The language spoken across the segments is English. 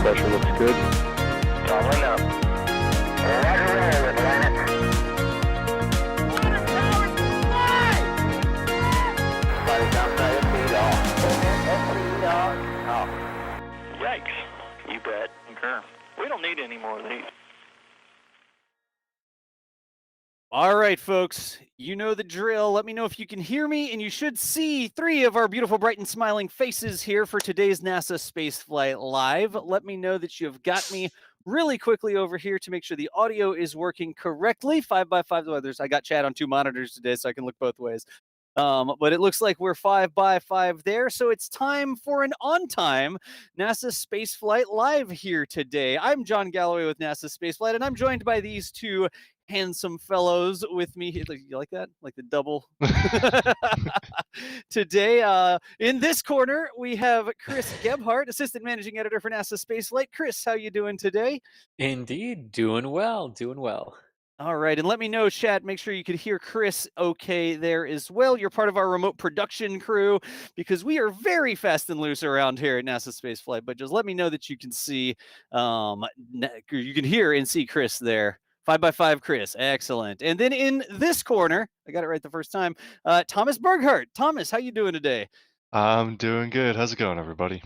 pressure looks good. Following up. Roger, roll with planet. Flight downside of speed off. Speed off. Yikes. You bet. Okay. We don't need any more of these. All right, folks, you know the drill. Let me know if you can hear me, and you should see 3 of our beautiful, bright, and smiling faces here for today's NASA Spaceflight Live. Let me know that you have got me really quickly over here to make sure the audio is working correctly. 5x5 others. I got chat on 2 monitors today, so I can look both ways. But it looks like we're 5x5 there, so it's time for an on-time NASA Spaceflight Live here today. I'm John Galloway with NASA Spaceflight, and I'm joined by these 2 handsome fellows with me. You like that? Like the double? Today, in this corner, we have Chris Gebhardt, Assistant Managing Editor for NASA Spaceflight. Chris, how you doing today? Indeed, doing well, doing well. All right, and let me know, chat, make sure you could hear Chris okay there as well. You're part of our remote production crew because we are very fast and loose around here at NASA Spaceflight, but just let me know that you can see, you can hear and see Chris there. 5x5 Chris, excellent. And then in this corner, I got it right the first time, Thomas Burghardt. Thomas, how you doing today? I'm doing good. How's it going, everybody?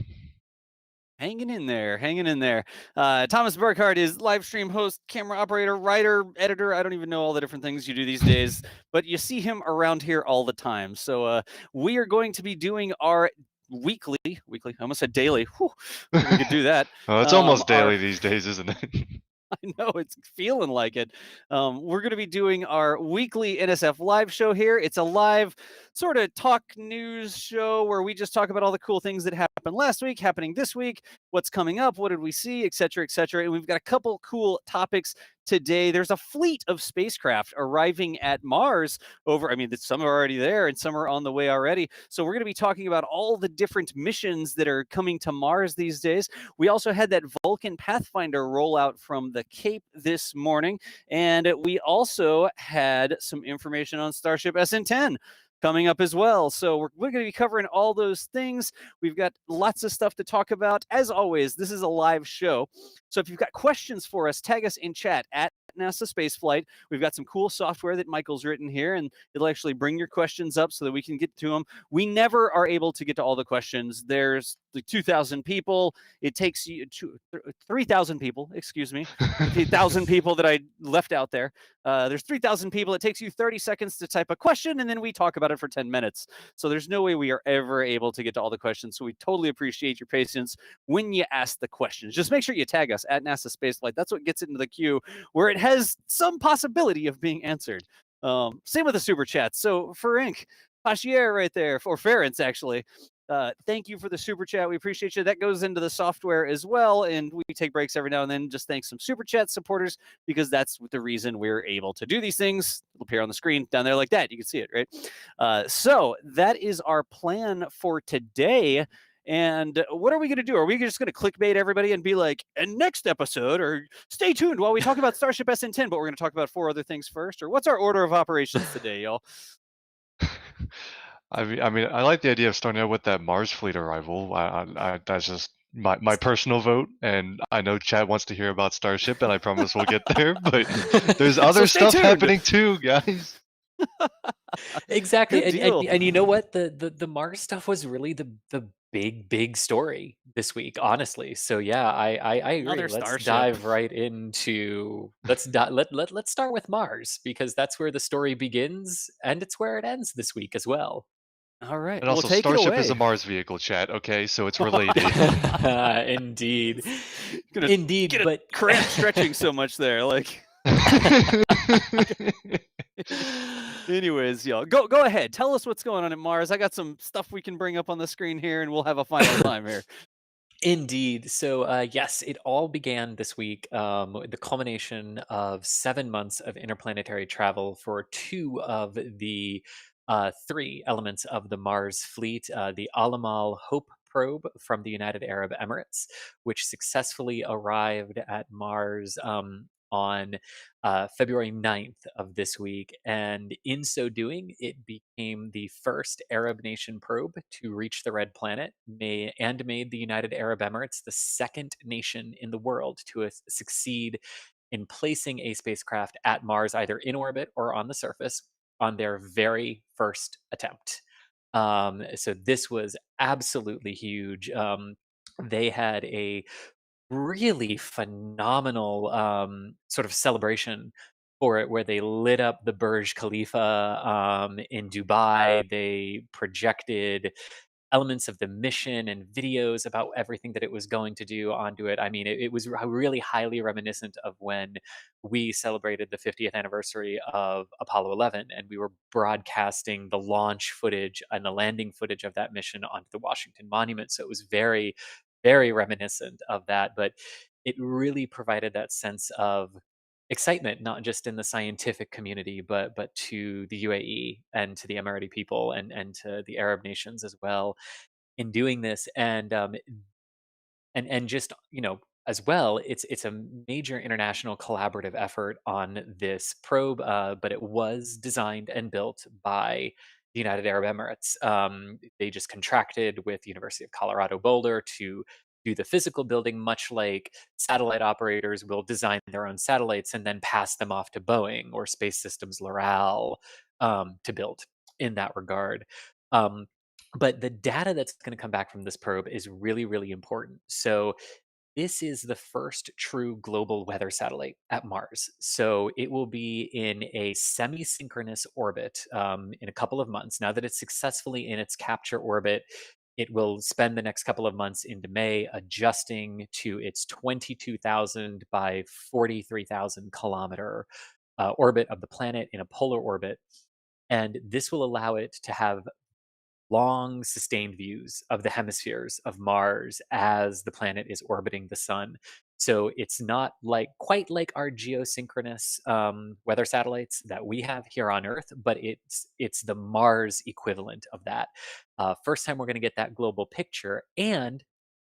Hanging in there, hanging in there. Thomas Burghardt is live stream host, camera operator, writer, editor. I don't even know all the different things you do these days, but you see him around here all the time. So we are going to be doing our weekly, I almost said daily. Whew, we could do that. Well, it's almost daily these days, isn't it? I know, it's feeling like it. We're going to be doing our weekly NSF live show here. It's a live sort of talk news show where we just talk about all the cool things that happened last week, happening this week, what's coming up, what did we see, et cetera, et cetera. And we've got a couple cool topics today. There's a fleet of spacecraft arriving at Mars some are already there and some are on the way already. So we're going to be talking about all the different missions that are coming to Mars these days. We also had that Vulcan Pathfinder rollout from the Cape this morning. And we also had some information on Starship SN10 coming up as well. So we're going to be covering all those things. We've got lots of stuff to talk about. As always, this is a live show. So if you've got questions for us, tag us in chat at NASA Spaceflight. We've got some cool software that Michael's written here, and it'll actually bring your questions up so that we can get to them. We never are able to get to all the questions. There's like 2,000 people. It takes you 3,000 people, excuse me, 3,000 people that I left out there. There's 3,000 people. It takes you 30 seconds to type a question, and then we talk about it for 10 minutes. So there's no way we are ever able to get to all the questions. So we totally appreciate your patience when you ask the questions. Just make sure you tag us at NASA Spaceflight. That's what gets it into the queue where it has some possibility of being answered. Same with the super chats. So Ferenc, Pashier right there, or Ference actually. Thank you for the super chat. We appreciate you. That goes into the software as well. And we take breaks every now and then. Just thanks some super chat supporters because that's the reason we're able to do these things. It'll appear on the screen down there like that. You can see it, right? So that is our plan for today. And what are we going to do? Are we just going to clickbait everybody and be like, and next episode, or stay tuned while we talk about Starship SN10, but we're going to talk about 4 other things first? Or what's our order of operations today, y'all? I mean, I like the idea of starting out with that Mars fleet arrival. That's just my personal vote, and I know Chad wants to hear about Starship, and I promise we'll get there. But there's other stuff happening too, guys. Exactly, and you know what? The Mars stuff was really the big story this week, honestly. So yeah, I agree. Let's dive right into let's start with Mars because that's where the story begins and it's where it ends this week as well. All right. And also, take Starship is a Mars vehicle, chat. Okay, so it's related. Indeed, indeed. But cramp stretching so much there, like. Anyways, y'all, go ahead. Tell us what's going on at Mars. I got some stuff we can bring up on the screen here, and we'll have a final time here. Indeed. So yes, it all began this week. The culmination of 7 months of interplanetary travel for 2 of the 3 elements of the Mars fleet, the Alamal Hope probe from the United Arab Emirates, which successfully arrived at Mars on February 9th of this week. And in so doing, it became the first Arab nation probe to reach the Red Planet and made the United Arab Emirates the second nation in the world to succeed in placing a spacecraft at Mars, either in orbit or on the surface, on their very first attempt. So this was absolutely huge. They had a really phenomenal sort of celebration for it, where they lit up the Burj Khalifa in Dubai. They projected elements of the mission and videos about everything that it was going to do onto it. I mean, it was really highly reminiscent of when we celebrated the 50th anniversary of Apollo 11, and we were broadcasting the launch footage and the landing footage of that mission onto the Washington Monument. So it was very, very reminiscent of that, but it really provided that sense of excitement, not just in the scientific community, but to the UAE and to the Emirati people and to the Arab nations as well in doing this. And just, as well, it's a major international collaborative effort on this probe, but it was designed and built by the United Arab Emirates. They just contracted with the University of Colorado Boulder to do the physical building, much like satellite operators will design their own satellites and then pass them off to Boeing or Space Systems Loral to build in that regard. But the data that's going to come back from this probe is really, really important. So this is the first true global weather satellite at Mars. So it will be in a semi-synchronous orbit in a couple of months. Now that it's successfully in its capture orbit, it will spend the next couple of months into May adjusting to its 22,000 by 43,000 kilometer orbit of the planet in a polar orbit. And this will allow it to have long sustained views of the hemispheres of Mars as the planet is orbiting the sun. So it's not quite like our geosynchronous weather satellites that we have here on Earth, but it's the Mars equivalent of that. First time we're going to get that global picture, and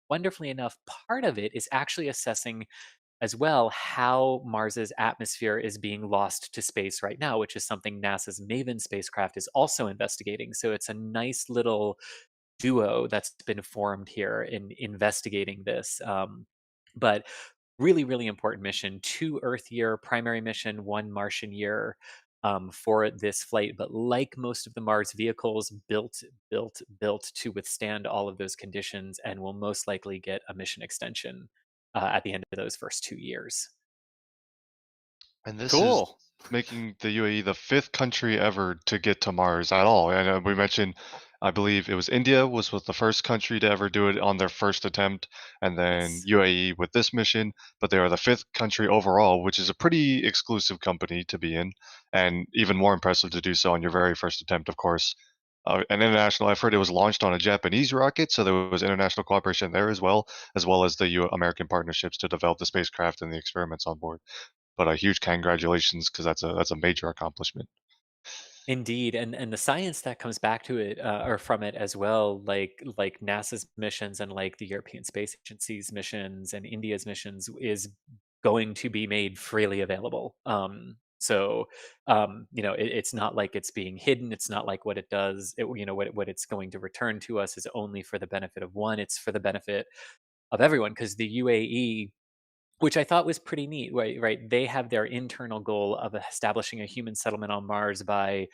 wonderfully enough, part of it is actually assessing as well how Mars's atmosphere is being lost to space right now, which is something NASA's MAVEN spacecraft is also investigating. So it's a nice little duo that's been formed here in investigating this. But really, really important mission. 2 Earth year primary mission, 1 Martian year for this flight. But like most of the Mars vehicles, built to withstand all of those conditions, and will most likely get a mission extension at the end of those first 2 years. And this is Cool. making the UAE the 5th country ever to get to Mars at all. And we mentioned, I believe it was India was the first country to ever do it on their first attempt, and then Yes. UAE with this mission. But they are the 5th country overall, which is a pretty exclusive company to be in, and even more impressive to do so on your very first attempt, of course. An international effort. It was launched on a Japanese rocket, so there was international cooperation there as well as the American partnerships to develop the spacecraft and the experiments on board. But a huge congratulations, because that's a major accomplishment. Indeed, and the science that comes back to it or from it as well, like NASA's missions and like the European Space Agency's missions and India's missions, is going to be made freely available. So it's not like it's being hidden. It's not like what it does. What it's going to return to us is only for the benefit of one. It's for the benefit of everyone, because the UAE, which I thought was pretty neat, right? They have their internal goal of establishing a human settlement on Mars by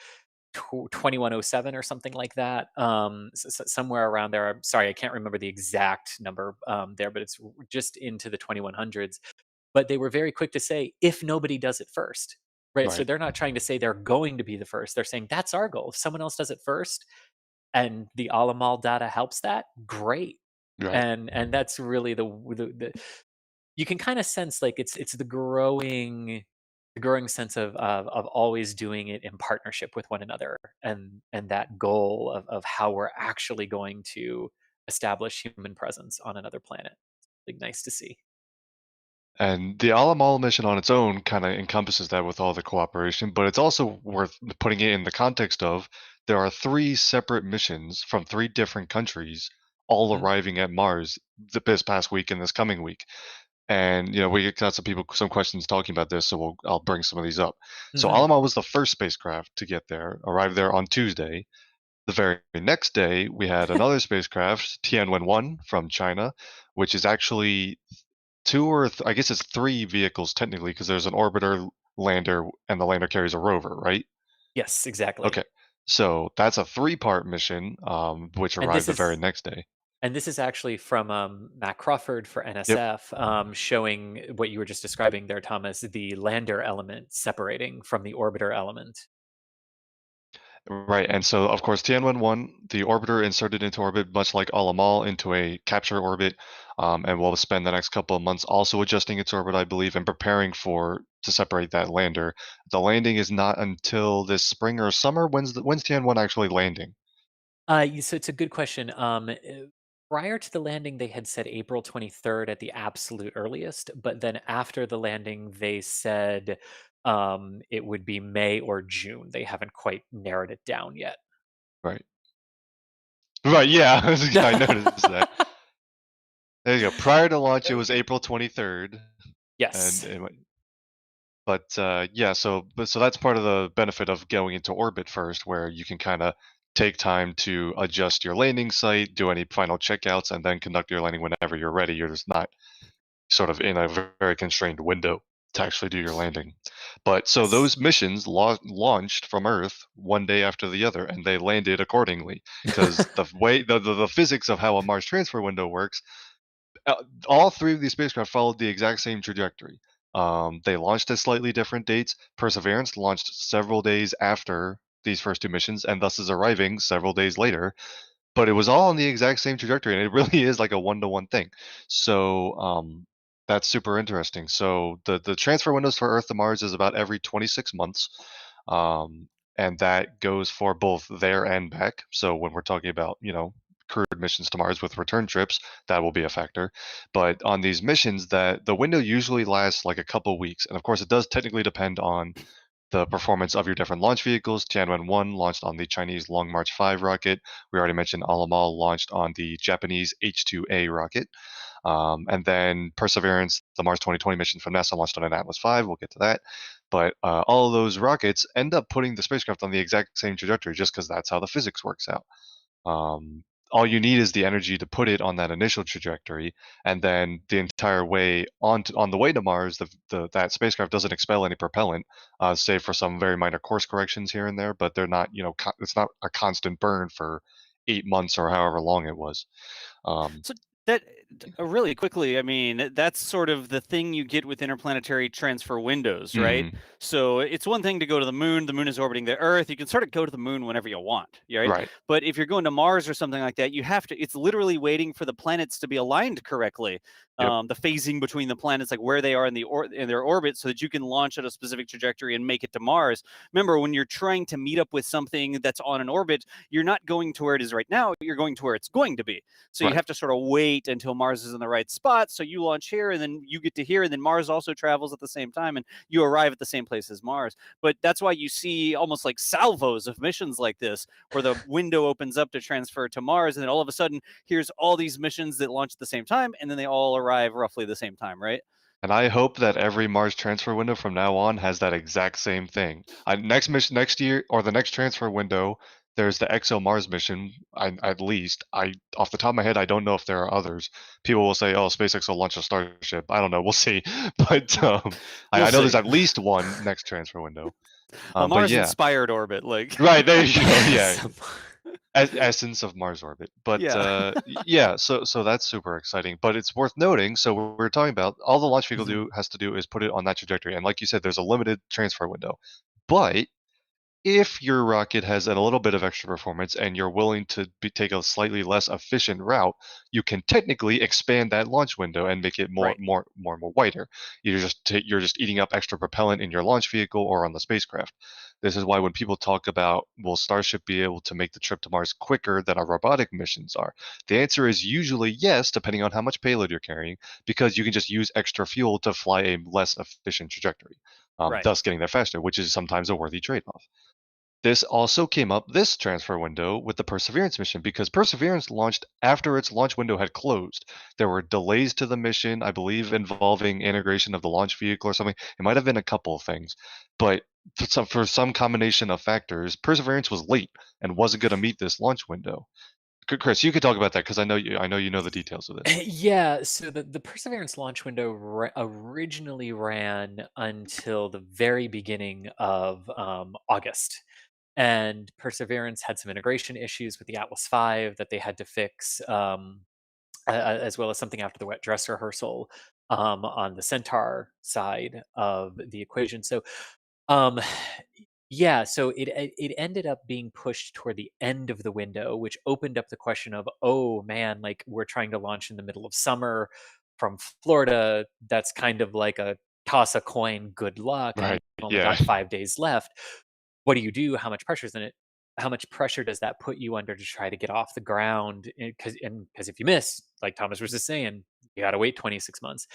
2107 or something like that. Somewhere around there. I'm sorry, I can't remember the exact number there, but it's just into the 2100s. But they were very quick to say, if nobody does it first, right? So Right. they're not trying to say they're going to be the first. They're saying that's our goal. If someone else does it first, and the Alamal data helps that, great. Right. And that's really the you can kind of sense like it's the growing sense of always doing it in partnership with one another, and that goal of how we're actually going to establish human presence on another planet. Like, nice to see. And the Alamal mission on its own kind of encompasses that with all the cooperation, but it's also worth putting it in the context of there are 3 separate missions from 3 different countries all Mhm. arriving at Mars this past week and this coming week. And we got some questions talking about this, so I'll bring some of these up. So Mhm. Alamo was the first spacecraft to get there, arrived there on Tuesday. The very next day, we had another spacecraft, Tianwen-1 from China, which is actually I guess it's 3 vehicles technically, because there's an orbiter, lander, and the lander carries a rover, right? Yes, exactly. Okay, so that's a 3-part mission, which And arrived this the very is next day. and this is actually from Matt Crawford for Yep. NSF, showing what you were just describing there, Thomas, the lander element separating from the orbiter element. Right, and so of course Tianwen-1, the orbiter inserted into orbit, much like Alamal, into a capture orbit, and we'll spend the next couple of months also adjusting its orbit, I believe, and preparing to separate that lander. The landing is not until this spring or summer. When's Tianwen actually landing? So it's a good question. Prior to the landing, they had said April 23rd at the absolute earliest, but then after the landing, they said it would be May or June. They haven't quite narrowed it down yet. Right. Right, yeah, I noticed that. There you go. Prior to launch, it was April 23rd, Yes. yeah, so that's part of the benefit of going into orbit first, where you can kind of take time to adjust your landing site, do any final checkouts, and then conduct your landing whenever you're ready. You're just not sort of in a very constrained window to actually do your landing. But so Yes. those missions launched from Earth one day after the other, and they landed accordingly, because the way the physics of how a Mars transfer window works, all 3 of these spacecraft followed the exact same trajectory. They launched at slightly different dates. Perseverance launched several days after these first 2 missions, and thus is arriving several days later. But it was all on the exact same trajectory, and it really is like a one-to-one thing. So that's super interesting. So the transfer windows for Earth to Mars is about every 26 months, and that goes for both there and back. So when we're talking about crewed missions to Mars with return trips, that will be a factor. But on these missions, that the window usually lasts like a couple weeks, and of course it does technically depend on the performance of your different launch vehicles. Tianwen-1 launched on the Chinese Long March 5 rocket. We already mentioned Alamal launched on the Japanese H-2A rocket. And then Perseverance, the Mars 2020 mission from NASA, launched on an Atlas V. We'll get to that. But all of those rockets end up putting the spacecraft on the exact same trajectory, just because that's how the physics works out. All you need is the energy to put it on that initial trajectory, and then the entire way on the way to Mars, that spacecraft doesn't expel any propellant, save for some very minor course corrections here and there. But they're not, it's not a constant burn for 8 months or however long it was. So that really quickly, I mean, that's sort of the thing you get with interplanetary transfer windows, right? Mhm. So it's one thing to go to the moon is orbiting the Earth. You can sort of go to the moon whenever you want, right? Right. But if you're going to Mars or something like that, you have to, it's literally waiting for the planets to be aligned correctly. Yep. The phasing between the planets, like where they are in their orbit, so that you can launch at a specific trajectory and make it to Mars. Remember, when you're trying to meet up with something that's on an orbit, you're not going to where it is right now, you're going to where it's going to be. So you Right. have to sort of wait until Mars is in the right spot. So you launch here, and then you get to here, and then Mars also travels at the same time, and you arrive at the same place as Mars. But that's why you see almost like salvos of missions like this, where the window opens up to transfer to Mars, and then all of a sudden, here's all these missions that launch at the same time, and then they all arrive roughly the same time, right? And I hope that every Mars transfer window from now on has that exact same thing. Next year, or the next transfer window, there's the ExoMars mission. At least, off the top of my head, I don't know if there are others. People will say, "Oh, SpaceX will launch a Starship." I don't know. We'll see. But I know there's at least one next transfer window. A But yeah, Mars-inspired orbit, like right there you go. Yeah, essence of Mars orbit. But yeah. yeah, so that's super exciting. But it's worth noting. So we're talking about all the launch vehicle Mhm. has to do is put it on that trajectory, and like you said, there's a limited transfer window. But if your rocket has a little bit of extra performance and you're willing to take a slightly less efficient route, you can technically expand that launch window and make it Right. more wider. You're just eating up extra propellant in your launch vehicle or on the spacecraft. This is why when people talk about, will Starship be able to make the trip to Mars quicker than our robotic missions are? The answer is usually yes, depending on how much payload you're carrying, because you can just use extra fuel to fly a less efficient trajectory, Right. thus getting there faster, which is sometimes a worthy trade-off. This also came up this transfer window with the Perseverance mission because Perseverance launched after its launch window had closed. There were delays to the mission, I believe, involving integration of the launch vehicle or something. It might have been a couple of things, but for some combination of factors, Perseverance was late and wasn't going to meet this launch window. Chris, you could talk about that because I know you know the details of this. Yeah, so the Perseverance launch window originally ran until the very beginning of August. And Perseverance had some integration issues with the Atlas V that they had to fix, as well as something after the wet dress rehearsal on the Centaur side of the equation. So um, yeah, so it ended up being pushed toward the end of the window, which opened up the question of, oh man, like we're trying to launch in the middle of summer from Florida. That's kind of like a toss a coin, good luck, and Right. you've only Yeah. got 5 days left. What do you do? How much pressure is in it? How much pressure does that put you under to try to get off the ground? Because if you miss, like Thomas was just saying, you got to wait 26 months.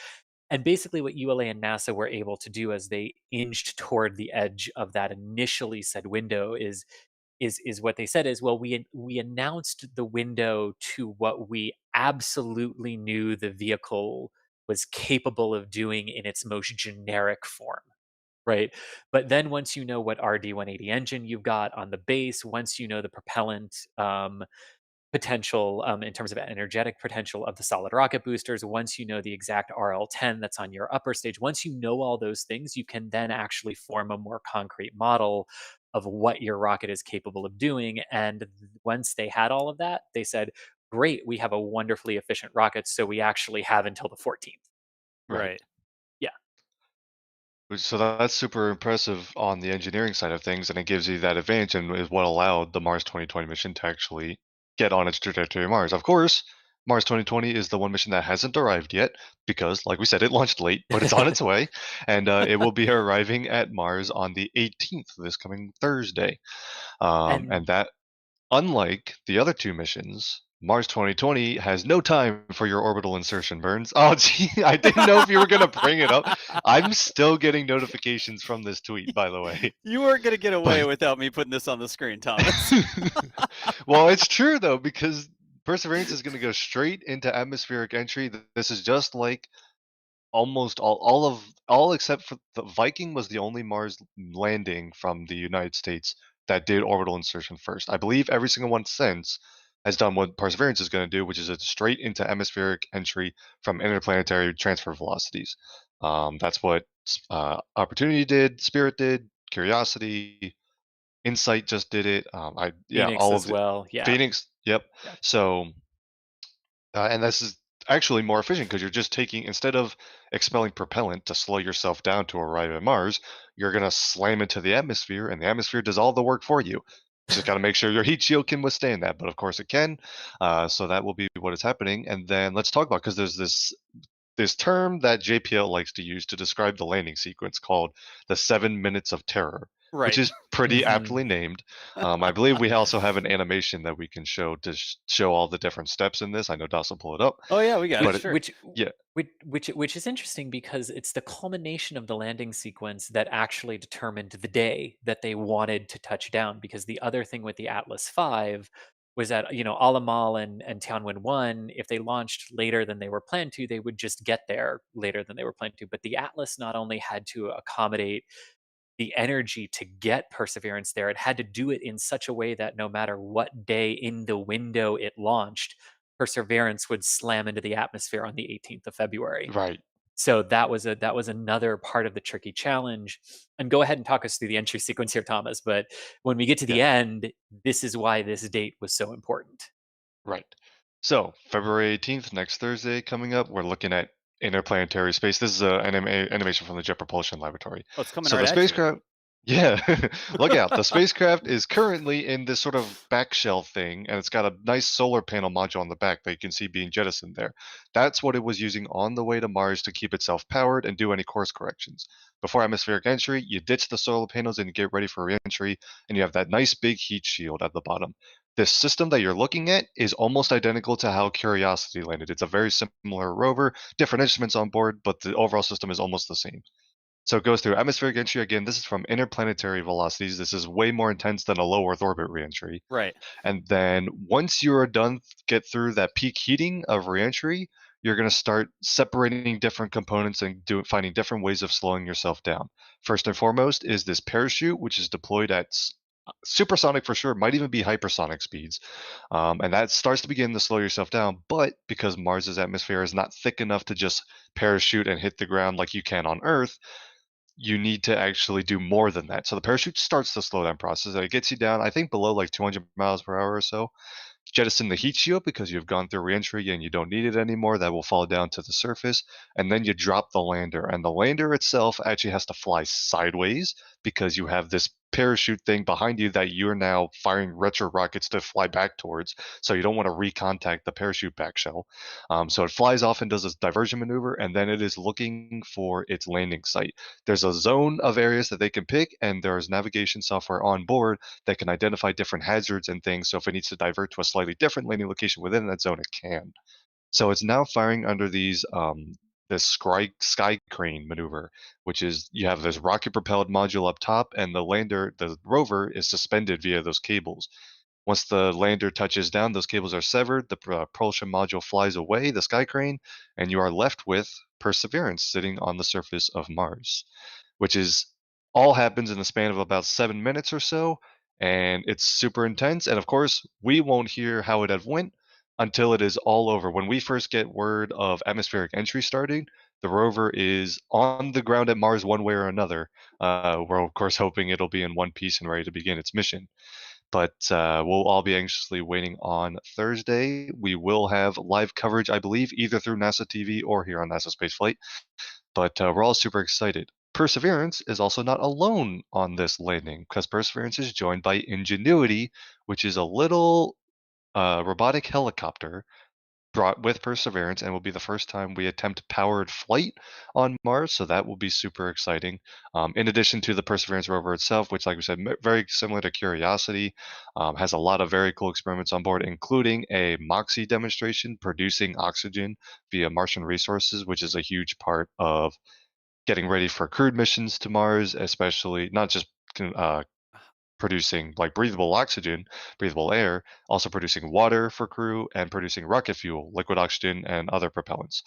And basically, what ULA and NASA were able to do as they inched toward the edge of that initially said window is what they said is, well, we announced the window to what we absolutely knew the vehicle was capable of doing in its most generic form, right? But then once you know what RD-180 engine you've got on the base, once you know the propellant potential in terms of energetic potential of the solid rocket boosters, once you know the exact RL10 that's on your upper stage, once you know all those things, you can then actually form a more concrete model of what your rocket is capable of doing. And once they had all of that, they said, great, we have a wonderfully efficient rocket. So we actually have until the 14th. Right. Yeah. So that's super impressive on the engineering side of things, and it gives you that advantage, and is what allowed the Mars 2020 mission to actually get on its trajectory to Mars. Of course, Mars 2020 is the one mission that hasn't arrived yet because, like we said, it launched late, but it's on its way, and it will be arriving at Mars on the 18th, this coming Thursday. And And that, unlike the other two missions, Mars 2020 has no time for your orbital insertion burns. Oh, gee, I didn't know if you were going to bring it up. I'm still getting notifications from this tweet, by the way. You weren't going to get away without me putting this on the screen, Thomas. Well, it's true, though, because Perseverance is going to go straight into atmospheric entry. This is just like almost all except for the Viking was the only Mars landing from the United States that did orbital insertion first. I believe every single one since has done what Perseverance is going to do, which is a straight into atmospheric entry from interplanetary transfer velocities. That's what Opportunity did, Spirit did, Curiosity, Insight just did it. Phoenix all as of the well. Yeah. Phoenix. Yep. Yeah. So and this is actually more efficient because you're just taking, instead of expelling propellant to slow yourself down to arrive at Mars, you're going to slam into the atmosphere, and the atmosphere does all the work for you. Just got to make sure your heat shield can withstand that, but of course it can. So that will be what is happening. And then let's talk about, because there's this term that JPL likes to use to describe the landing sequence called the 7 minutes of terror, Right. which is pretty Mhm. aptly named. I believe we also have an animation that we can show to show all the different steps in this. I know Das will pull it up. Oh yeah, we got But it. Sure. yeah. Which is interesting because it's the culmination of the landing sequence that actually determined the day that they wanted to touch down. Because the other thing with the Atlas V was that, you know, Alamal and Tianwen 1, if they launched later than they were planned to, they would just get there later than they were planned to. But the Atlas not only had to accommodate the energy to get Perseverance there, it had to do it in such a way that no matter what day in the window it launched, Perseverance would slam into the atmosphere on the 18th of February. Right. So that was another part of the tricky challenge. And go ahead and talk us through the entry sequence here, Thomas. But when we get to the end, this is why this date was so important. Right. So February 18th, next Thursday, coming up, we're looking at interplanetary space. This is an animation from the Jet Propulsion Laboratory. Oh, it's coming So right the at you. spacecraft, yeah, look out. The spacecraft is currently in this sort of back shell thing, and it's got a nice solar panel module on the back that you can see being jettisoned there. That's what it was using on the way to Mars to keep itself powered and do any course corrections. Before atmospheric entry, you ditch the solar panels and you get ready for re-entry, and you have that nice big heat shield at the bottom. This system that you're looking at is almost identical to how Curiosity landed. It's a very similar rover, different instruments on board, but the overall system is almost the same. So it goes through atmospheric entry again. This is from interplanetary velocities. This is way more intense than a low Earth orbit reentry. Right. And then once you're done, get through that peak heating of reentry, you're going to start separating different components and finding different ways of slowing yourself down. First and foremost is this parachute, which is deployed at supersonic for sure, might even be hypersonic speeds. And that starts to begin to slow yourself down. But because Mars's atmosphere is not thick enough to just parachute and hit the ground like you can on Earth, you need to actually do more than that. So the parachute starts the slowdown process, and it gets you down, I think, below like 200 miles per hour or so. Jettison the heat shield because you've gone through reentry and you don't need it anymore. That will fall down to the surface. And then you drop the lander. And the lander itself actually has to fly sideways because you have this parachute thing behind you that you're now firing retro rockets to fly back towards. So you don't want to recontact the parachute back shell. So it flies off and does this diversion maneuver, and then it is looking for its landing site. There's a zone of areas that they can pick, and there's navigation software on board that can identify different hazards and things. So if it needs to divert to a slightly different landing location within that zone, it can. So it's now firing under these this sky crane maneuver, which is you have this rocket propelled module up top, and the rover is suspended via those cables. Once the lander touches down, those cables are severed, the propulsion module flies away, the sky crane, and you are left with Perseverance sitting on the surface of Mars, which is all happens in the span of about 7 minutes or so, and it's super intense. And of course, we won't hear how it have went until it is all over. When we first get word of atmospheric entry starting, the rover is on the ground at Mars one way or another. We're of course hoping it'll be in one piece and ready to begin its mission. But we'll all be anxiously waiting on Thursday. We will have live coverage, I believe, either through NASA TV or here on NASA Spaceflight. But we're all super excited. Perseverance is also not alone on this landing because Perseverance is joined by Ingenuity, which is a little robotic helicopter brought with Perseverance and will be the first time we attempt powered flight on Mars. So that will be super exciting. In addition to the Perseverance rover itself, which, like we said, very similar to Curiosity, has a lot of very cool experiments on board, including a MOXIE demonstration producing oxygen via Martian resources, which is a huge part of getting ready for crewed missions to Mars, especially not just producing like breathable oxygen, breathable air, also producing water for crew and producing rocket fuel, liquid oxygen, and other propellants.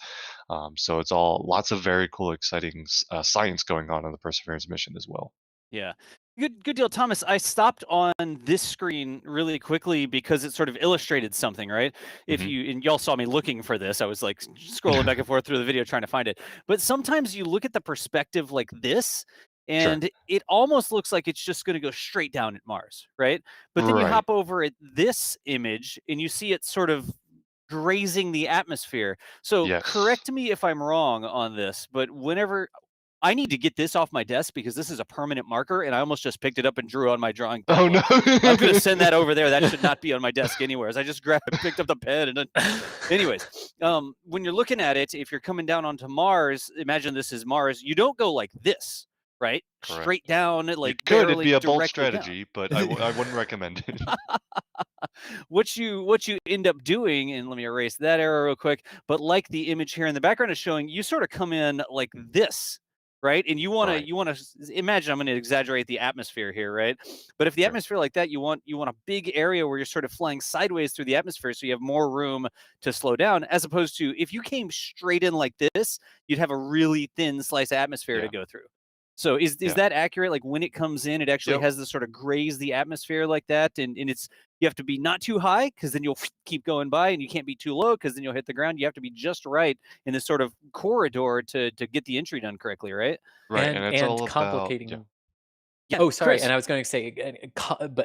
So it's all lots of very cool, exciting science going on the Perseverance mission as well. Yeah. Good deal, Thomas. I stopped on this screen really quickly because it sort of illustrated something, right? If you and y'all saw me looking for this, I was like scrolling back and forth through the video trying to find it. But sometimes you look at the perspective like this, and it almost looks like it's just going to go straight down at Mars, right? But then you hop over at this image and you see it sort of grazing the atmosphere. So correct me if I'm wrong on this, but whenever I need to get this off my desk because this is a permanent marker, and I almost just picked it up and drew on my drawing pad. Oh no! I'm going to send that over there. That should not be on my desk anywhere. As I just picked up the pen, and then, anyways, when you're looking at it, if you're coming down onto Mars, imagine this is Mars. You don't go like this, right? Correct. Straight down, like you could. It'd be a bold down. strategy, but I wouldn't recommend it. What you end up doing, and let me erase that error real quick. But like the image here in the background is showing, you sort of come in like this. Right. And you want to imagine, I'm going to exaggerate the atmosphere here. Right. But if the atmosphere like that, you want a big area where you're sort of flying sideways through the atmosphere. So you have more room to slow down, as opposed to if you came straight in like this, you'd have a really thin slice of atmosphere to go through. So is that accurate? Like when it comes in, it actually has to sort of graze the atmosphere like that. And it's, you have to be not too high because then you'll keep going by, and you can't be too low because then you'll hit the ground. You have to be just right in this sort of corridor to get the entry done correctly, right? Right. And it's all complicating. about, Yeah, oh, sorry. Chris. And I was going to say,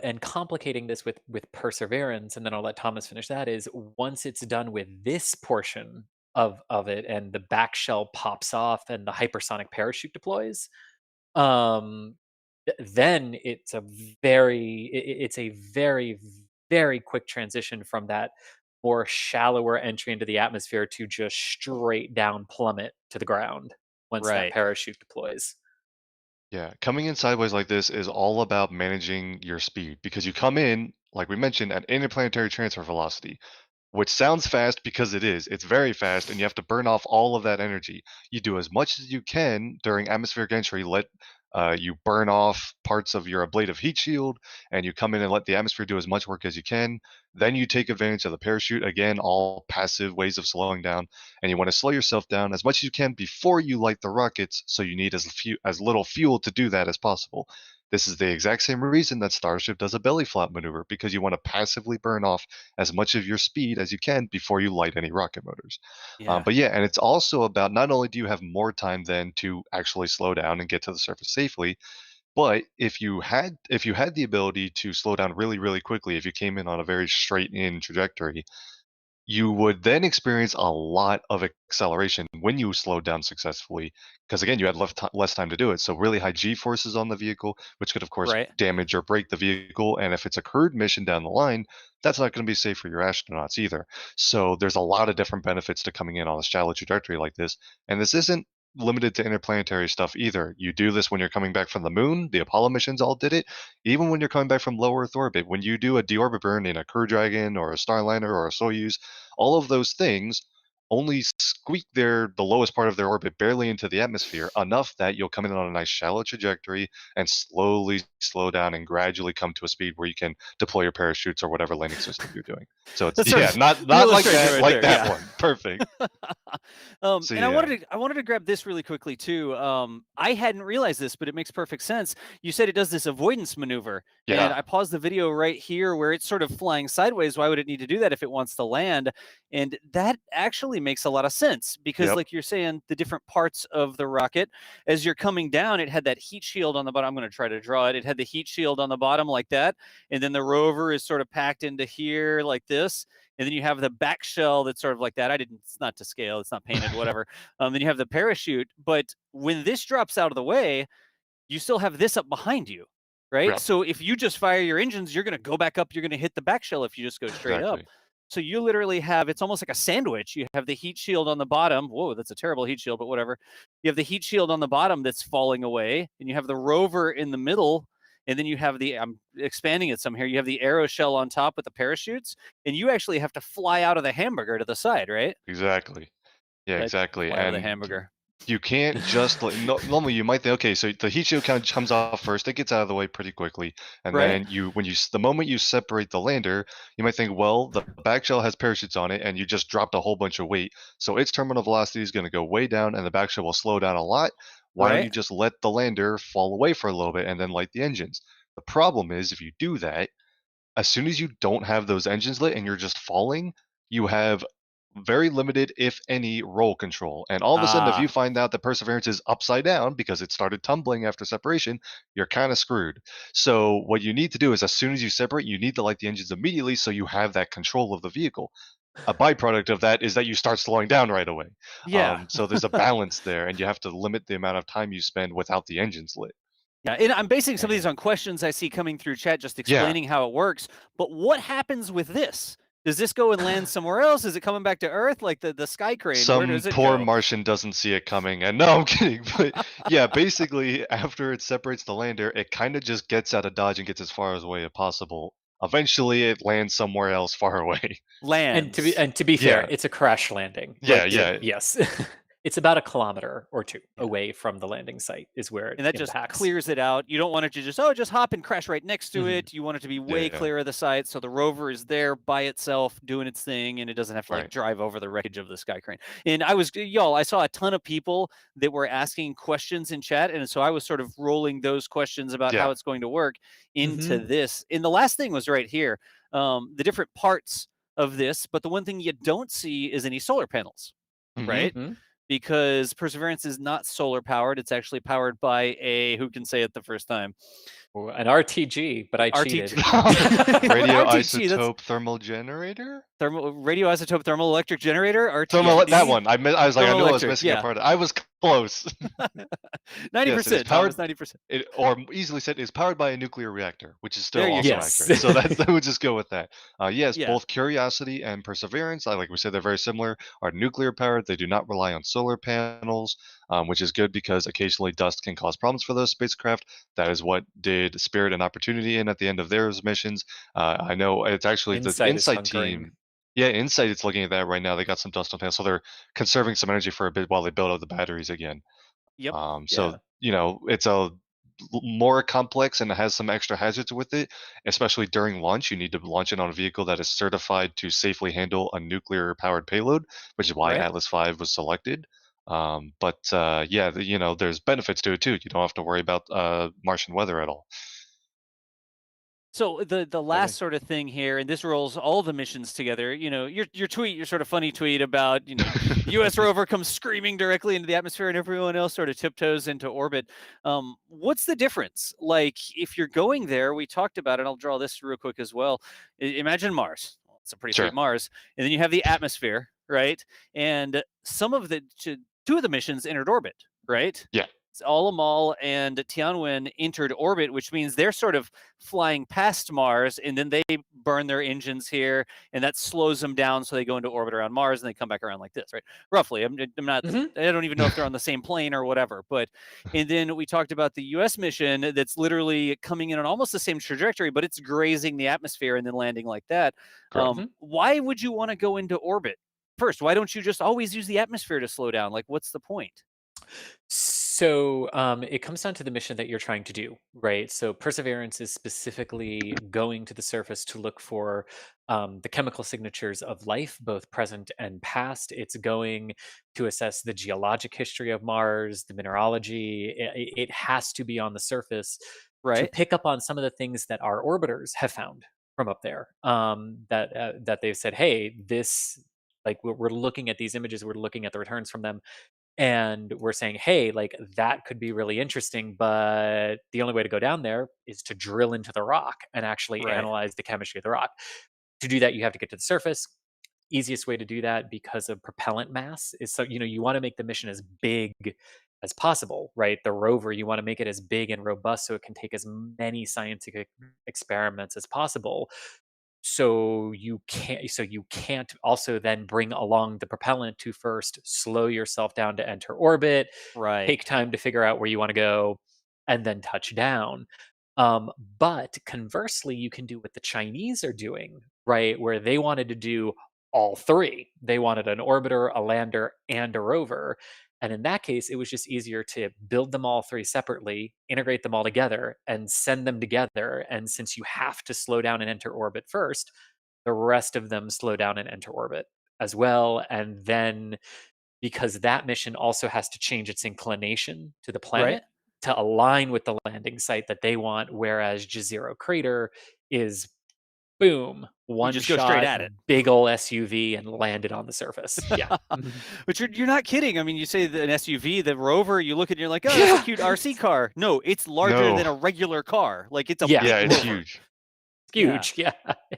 and complicating this with Perseverance, and then I'll let Thomas finish that, is once it's done with this portion of it, and the back shell pops off and the hypersonic parachute deploys, then it's a very, very quick transition from that more shallower entry into the atmosphere to just straight down plummet to the ground once that parachute deploys. Yeah, coming in sideways like this is all about managing your speed because you come in, like we mentioned, at interplanetary transfer velocity. which sounds fast because it is. It's very fast, and you have to burn off all of that energy. You do as much as you can during atmospheric entry. You burn off parts of your ablative heat shield, and you come in and let the atmosphere do as much work as you can. Then you take advantage of the parachute. Again, all passive ways of slowing down, and you want to slow yourself down as much as you can before you light the rockets. So you need as little fuel to do that as possible. This is the exact same reason that Starship does a belly flop maneuver, because you want to passively burn off as much of your speed as you can before you light any rocket motors. Yeah. But yeah, and it's also about, not only do you have more time then to actually slow down and get to the surface safely, but if you had the ability to slow down really, really quickly, if you came in on a very straight in trajectory, you would then experience a lot of acceleration when you slowed down successfully, because again, you had less time to do it. So really high G forces on the vehicle, which could of course Right. damage or break the vehicle. And if it's a crewed mission down the line, that's not going to be safe for your astronauts either. So there's a lot of different benefits to coming in on a shallow trajectory like this. And this isn't limited to interplanetary stuff either. You do this when you're coming back from the moon. The Apollo missions all did it. Even when you're coming back from low Earth orbit, when you do a deorbit burn in a Crew Dragon or a Starliner or a Soyuz, all of those things only squeak the lowest part of their orbit barely into the atmosphere, enough that you'll come in on a nice shallow trajectory and slowly slow down and gradually come to a speed where you can deploy your parachutes or whatever landing system you're doing. So it's not like that, right like there, that yeah. one. Perfect. So, and yeah. I wanted to grab this really quickly too. I hadn't realized this, but it makes perfect sense. You said it does this avoidance maneuver, and Yeah. I paused the video right here where it's sort of flying sideways. Why would it need to do that if it wants to land? And that actually makes a lot of sense, because Yep. like you're saying, the different parts of the rocket, as you're coming down, it had that heat shield on the bottom. I'm going to try to draw it. It had the heat shield on the bottom like that, and then the rover is sort of packed into here like this. And then you have the back shell that's sort of like that. It's not to scale, it's not painted, whatever. Then you have the parachute. But when this drops out of the way, you still have this up behind you, right? Yeah. So if you just fire your engines, you're going to go back up, you're going to hit the back shell if you just go straight up. Exactly. So you literally have, it's almost like a sandwich. You have the heat shield on the bottom. Whoa, that's a terrible heat shield, but whatever. You have the heat shield on the bottom that's falling away, and you have the rover in the middle. And then you have I'm expanding it some here. You have the aero shell on top with the parachutes, and you actually have to fly out of the hamburger to the side, right? Exactly. Yeah, exactly. Fly out of the And hamburger. you can't just normally you might think, okay, so the heat shield kind of comes off first, it gets out of the way pretty quickly, and Right. then the moment you separate the lander, you might think, well, the back shell has parachutes on it, and you just dropped a whole bunch of weight, so its terminal velocity is going to go way down, and the back shell will slow down a lot. Why don't you Right. just let the lander fall away for a little bit and then light the engines? The problem is, if you do that, as soon as you don't have those engines lit and you're just falling, you have very limited, if any, roll control. And all of a sudden, if you find out that Perseverance is upside down because it started tumbling after separation, you're kind of screwed. So what you need to do is, as soon as you separate, you need to light the engines immediately so you have that control of the vehicle. A byproduct of that is that you start slowing down right away. Yeah. So there's a balance there, and you have to limit the amount of time you spend without the engines lit. Yeah, and I'm basing some of these Man. on questions I see coming through chat, just Yeah. explaining how it works. But what happens with this? Does this go and land somewhere else? Is it coming back to Earth like the sky crane? Where Some does it poor go? Martian doesn't see it coming, and no, I'm kidding. But yeah, basically, after it separates the lander, it kind of just gets out of Dodge and gets as far away as possible. Eventually, it lands somewhere else far away. Lands. And to be fair, Yeah. it's a crash landing. Yeah, Like, yeah. Yes. It's about 1 kilometer or 2 away from the landing site is where it And that just impacts. clears it out. You don't want it to just hop and crash right next to Mhm. it. You want it to be way Yeah. clear of the site, so the rover is there by itself doing its thing, and it doesn't have to like Right. drive over the wreckage of the sky crane. And I saw a ton of people that were asking questions in chat, and so I was sort of rolling those questions about how Yeah. it's going to work into Mhm. this. And the last thing was right here, the different parts of this. But the one thing you don't see is any solar panels, right? Mhm. Because Perseverance is not solar powered. It's actually powered by who can say it the first time? Ooh, an RTG, but I cheated. Radioisotope that's thermal generator? radioisotope thermal electric generator. That RTG. one. I was like, I knew I was Thermoelectric, missing yeah. a part of it. I was close. 90%. powered- 90%. Or easily said, is powered by a nuclear reactor, which is still There you also go. accurate. Yes. So that would just go with that. Yes, Yeah. both Curiosity and Perseverance, like we said, they're very similar, are nuclear powered. They do not rely on solar panels, which is good because occasionally dust can cause problems for those spacecraft. That is what did Spirit and Opportunity in at the end of their missions. I know it's actually the Insight is Insight hunkering. team. Yeah, Insight is looking at that right now. They got some dust on tail, so they're conserving some energy for a bit while they build up the batteries again. Yep. So Yeah. it's more complex and it has some extra hazards with it, especially during launch. You need to launch it on a vehicle that is certified to safely handle a nuclear-powered payload, which is why Right. Atlas V was selected. Yeah, there's benefits to it too. You don't have to worry about Martian weather at all. So the Exciting. last sort of thing here, and this rolls all the missions together. Your tweet, your sort of funny tweet about U.S. rover comes screaming directly into the atmosphere, and everyone else sort of tiptoes into orbit. What's the difference? Like if you're going there, we talked about it. I'll draw this real quick as well. Imagine Mars. Well, it's a pretty Sure. sweet Mars, and then you have the atmosphere, right? And some of the two of the missions entered orbit, right? Yeah. Alamal and Tianwen entered orbit, which means they're sort of flying past Mars, and then they burn their engines here, and that slows them down, so they go into orbit around Mars, and they come back around like this, right? Roughly. I'm not. Mhm. I don't even know if they're on the same plane or whatever. But and then we talked about the U.S. mission that's literally coming in on almost the same trajectory, but it's grazing the atmosphere and then landing like that. Correct. Why would you want to go into orbit first? Why don't you just always use the atmosphere to slow down? Like, what's the point? So it comes down to the mission that you're trying to do, right? So Perseverance is specifically going to the surface to look for the chemical signatures of life, both present and past. It's going to assess the geologic history of Mars, the mineralogy. It has to be on the surface to Right. pick up on some of the things that our orbiters have found from up there. That they've said, hey, this, like we're looking at these images, we're looking at the returns from them, and we're saying, hey, like that could be really interesting, but the only way to go down there is to drill into the rock and actually Right. analyze the chemistry of the rock. To do that, you have to get to the surface. Easiest way to do that, because of propellant mass, is so you want to make the mission as big as possible, right? The rover, you want to make it as big and robust so it can take as many scientific experiments as possible. So you can't also then bring along the propellant to first slow yourself down to enter orbit, Right. take time to figure out where you want to go, and then touch down. But conversely, you can do what the Chinese are doing, right? Where they wanted to do all three. They wanted an orbiter, a lander, and a rover. And in that case, it was just easier to build them all three separately, integrate them all together, and send them together. And since you have to slow down and enter orbit first, the rest of them slow down and enter orbit as well. And then, because that mission also has to change its inclination to the Right. planet to align with the landing site that they want, whereas Jezero Crater is boom, You one just go straight shot, at it. big ol' SUV and landed on the surface. Yeah. But you're not kidding. I mean, you say an SUV, the Rover, you look at it and you're like, oh, that's a cute RC car. No, it's larger than a No. regular car. Like it's a Yeah. big Yeah, it's Rover. huge. Huge. Yeah.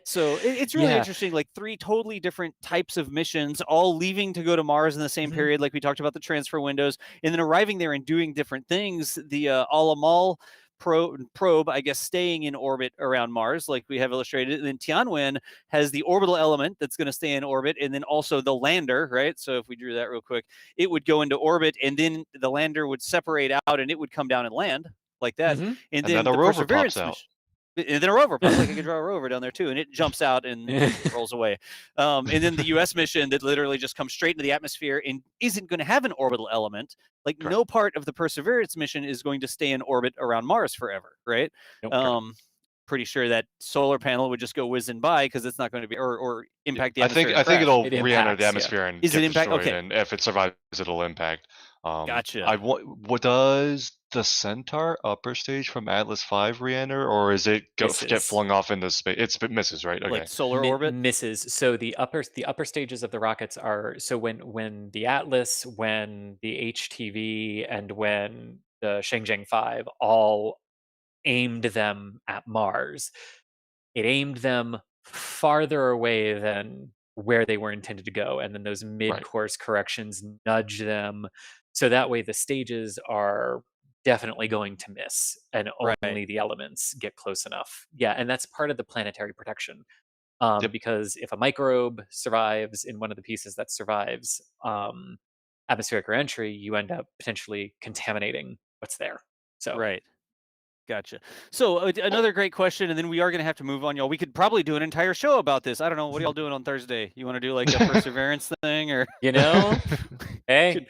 So it's really Yeah. interesting, like three totally different types of missions, all leaving to go to Mars in the same Mhm. period, like we talked about the transfer windows, and then arriving there and doing different things. The Alamal probe, I guess, staying in orbit around Mars, like we have illustrated. And then Tianwen has the orbital element that's going to stay in orbit, and then also the lander, right? So if we drew that real quick, it would go into orbit, and then the lander would separate out, and it would come down and land like that. Mhm. And And then then a the rover pops Perseverance out. mission. And then a rover pops, like I could draw a rover down there too, and it jumps out and rolls away. And then the U.S. mission that literally just comes straight into the atmosphere and isn't going to have an orbital element. Like Correct. no part of the Perseverance mission is going to stay in orbit around Mars forever, right? Nope. Pretty sure that solar panel would just go whizzing by because it's not going to be or impact the I think atmosphere. and crash. it'll It re-enter impacts, the yeah. atmosphere and Is get it impact? destroyed, Okay, and if it survives, it'll impact. gotcha. What does the Centaur upper stage from Atlas V re-enter, or is it get Misses. flung off into space? It misses, right? Okay. Like solar orbit. Misses. So the upper stages of the rockets are, so when the Atlas, when the HTV, and when the Shenzheng 5 all aimed them at Mars, it aimed them farther away than where they were intended to go, and then those mid-course corrections nudge them, so that way the stages are definitely going to miss, and Right. only the elements get close enough. Yeah, and that's part of the planetary protection. Yep. Because if a microbe survives in one of the pieces that survives atmospheric reentry, you end up potentially contaminating what's there. So Right. Gotcha. So another great question, and then we are going to have to move on, y'all. We could probably do an entire show about this. I don't know. What are y'all doing on Thursday? You want to do like a Perseverance thing, or Hey,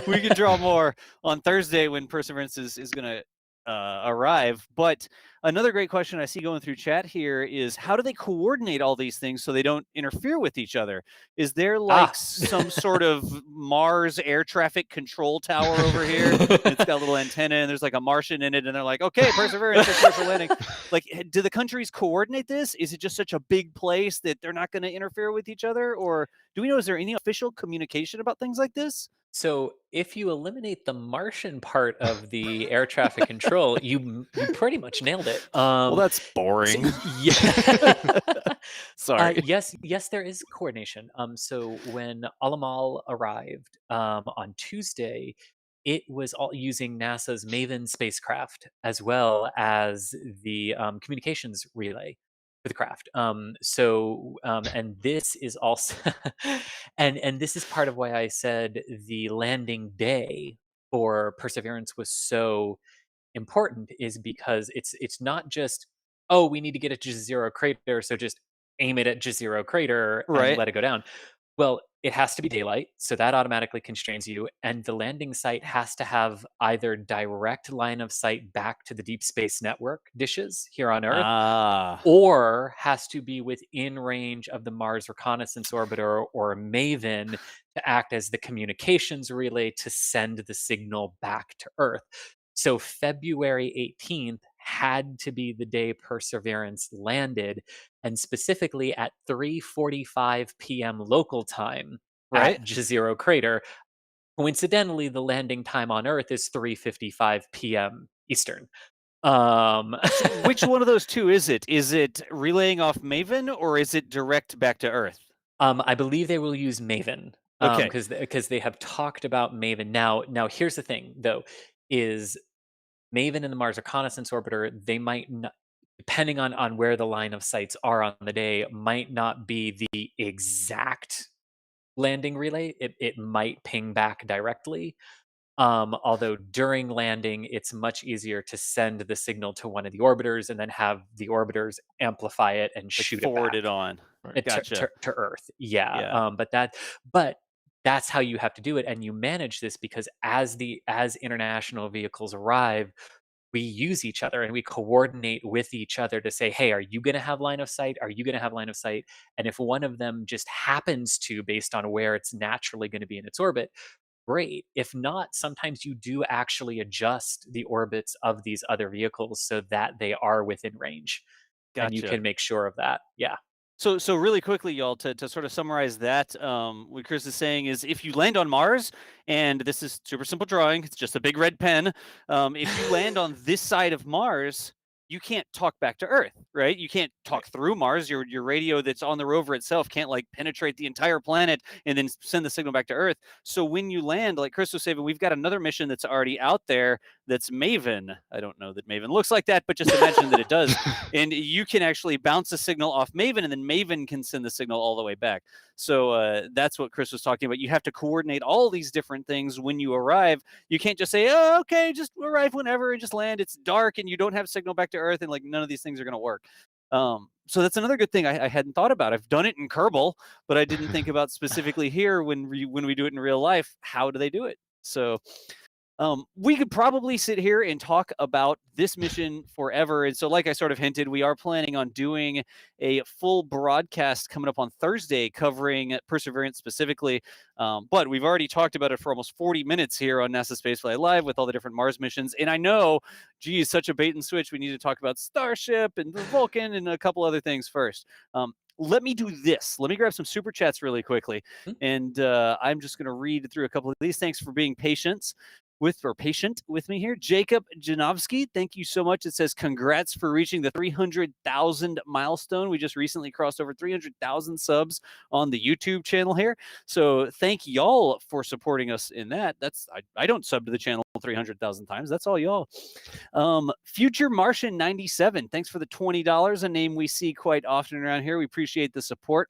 we could draw more on Thursday when Perseverance is going to arrive. But another great question I see going through chat here is, how do they coordinate all these things so they don't interfere with each other? Is there like some sort of Mars air traffic control tower over here? It's got a little antenna and there's like a Martian in it, and they're like, okay, Perseverance is here for landing. Like, do the countries coordinate this? Is it just such a big place that they're not going to interfere with each other? Or do we know, is there any official communication about things like this? So if you eliminate the Martian part of the air traffic control, you pretty much nailed it. Well, that's boring. Yeah. Sorry. Yes, there is coordination. So when Alamal arrived on Tuesday, it was all using NASA's Maven spacecraft as well as the communications relay for the craft. And this is also, and this is part of why I said the landing day for Perseverance was so important, is because it's not just, oh, we need to get it to Jezero crater, so just aim it at Jezero crater and let it go down. Well, it has to be daylight, so that automatically constrains you, and the landing site has to have either direct line of sight back to the Deep Space Network dishes here on Earth, or has to be within range of the Mars Reconnaissance Orbiter or Maven to act as the communications relay to send the signal back to Earth. So February 18th had to be the day Perseverance landed, and specifically at 3:45 p.m. local time at Jezero crater. Coincidentally, the landing time on Earth is 3:55 p.m. Eastern. Which one of those two is it? Is it relaying off Maven, or is it direct back to Earth? I believe they will use Maven. Okay. Because they have talked about Maven. Now here's the thing, though, is Maven and the Mars Reconnaissance Orbiter, they might not, depending on where the line of sights are on the day, might not be the exact landing relay. It might ping back directly. Although during landing, it's much easier to send the signal to one of the orbiters and then have the orbiters amplify it and shoot forward it it on. Gotcha. to Earth. Yeah. But that's how you have to do it, and you manage this because as international vehicles arrive, we use each other and we coordinate with each other to say, hey, are you going to have line of sight? Are you going to have line of sight? And if one of them just happens to, based on where it's naturally going to be in its orbit, great. If not, sometimes you do actually adjust the orbits of these other vehicles so that they are within range. Gotcha. And you can make sure of that. Yeah. So really quickly, y'all, to sort of summarize that, what Chris is saying is, if you land on Mars, and this is super simple drawing, it's just a big red pen. If you land on this side of Mars, you can't talk back to Earth, right? You can't talk through Mars. Your radio that's on the rover itself can't like penetrate the entire planet and then send the signal back to Earth. So when you land, like Chris was saying, we've got another mission that's already out there that's Maven. I don't know that Maven looks like that, but just imagine that it does. And you can actually bounce a signal off Maven, and then Maven can send the signal all the way back. So that's what Chris was talking about. You have to coordinate all these different things when you arrive. You can't just say, oh, okay, just arrive whenever and just land. It's dark and you don't have signal back to Earth, and like none of these things are going to work. So that's another good thing I hadn't thought about. I've done it in Kerbal, but I didn't think about specifically here when we do it in real life. How do they do it? So we could probably sit here and talk about this mission forever. And so, like I sort of hinted, we are planning on doing a full broadcast coming up on Thursday covering Perseverance specifically. But we've already talked about it for almost 40 minutes here on NASA Spaceflight Live with all the different Mars missions. And I know, geez, such a bait and switch. We need to talk about Starship and Vulcan and a couple other things first. Let me do this. Let me grab some super chats really quickly. And I'm just going to read through a couple of these. Thanks for being patient with me here. Jacob Janowski, thank you so much. It says, congrats for reaching the 300,000 milestone. We just recently crossed over 300,000 subs on the YouTube channel here. So thank y'all for supporting us in that. I don't sub to the channel 300,000 times. That's all y'all. Future Martian 97, thanks for the $20, a name we see quite often around here. We appreciate the support.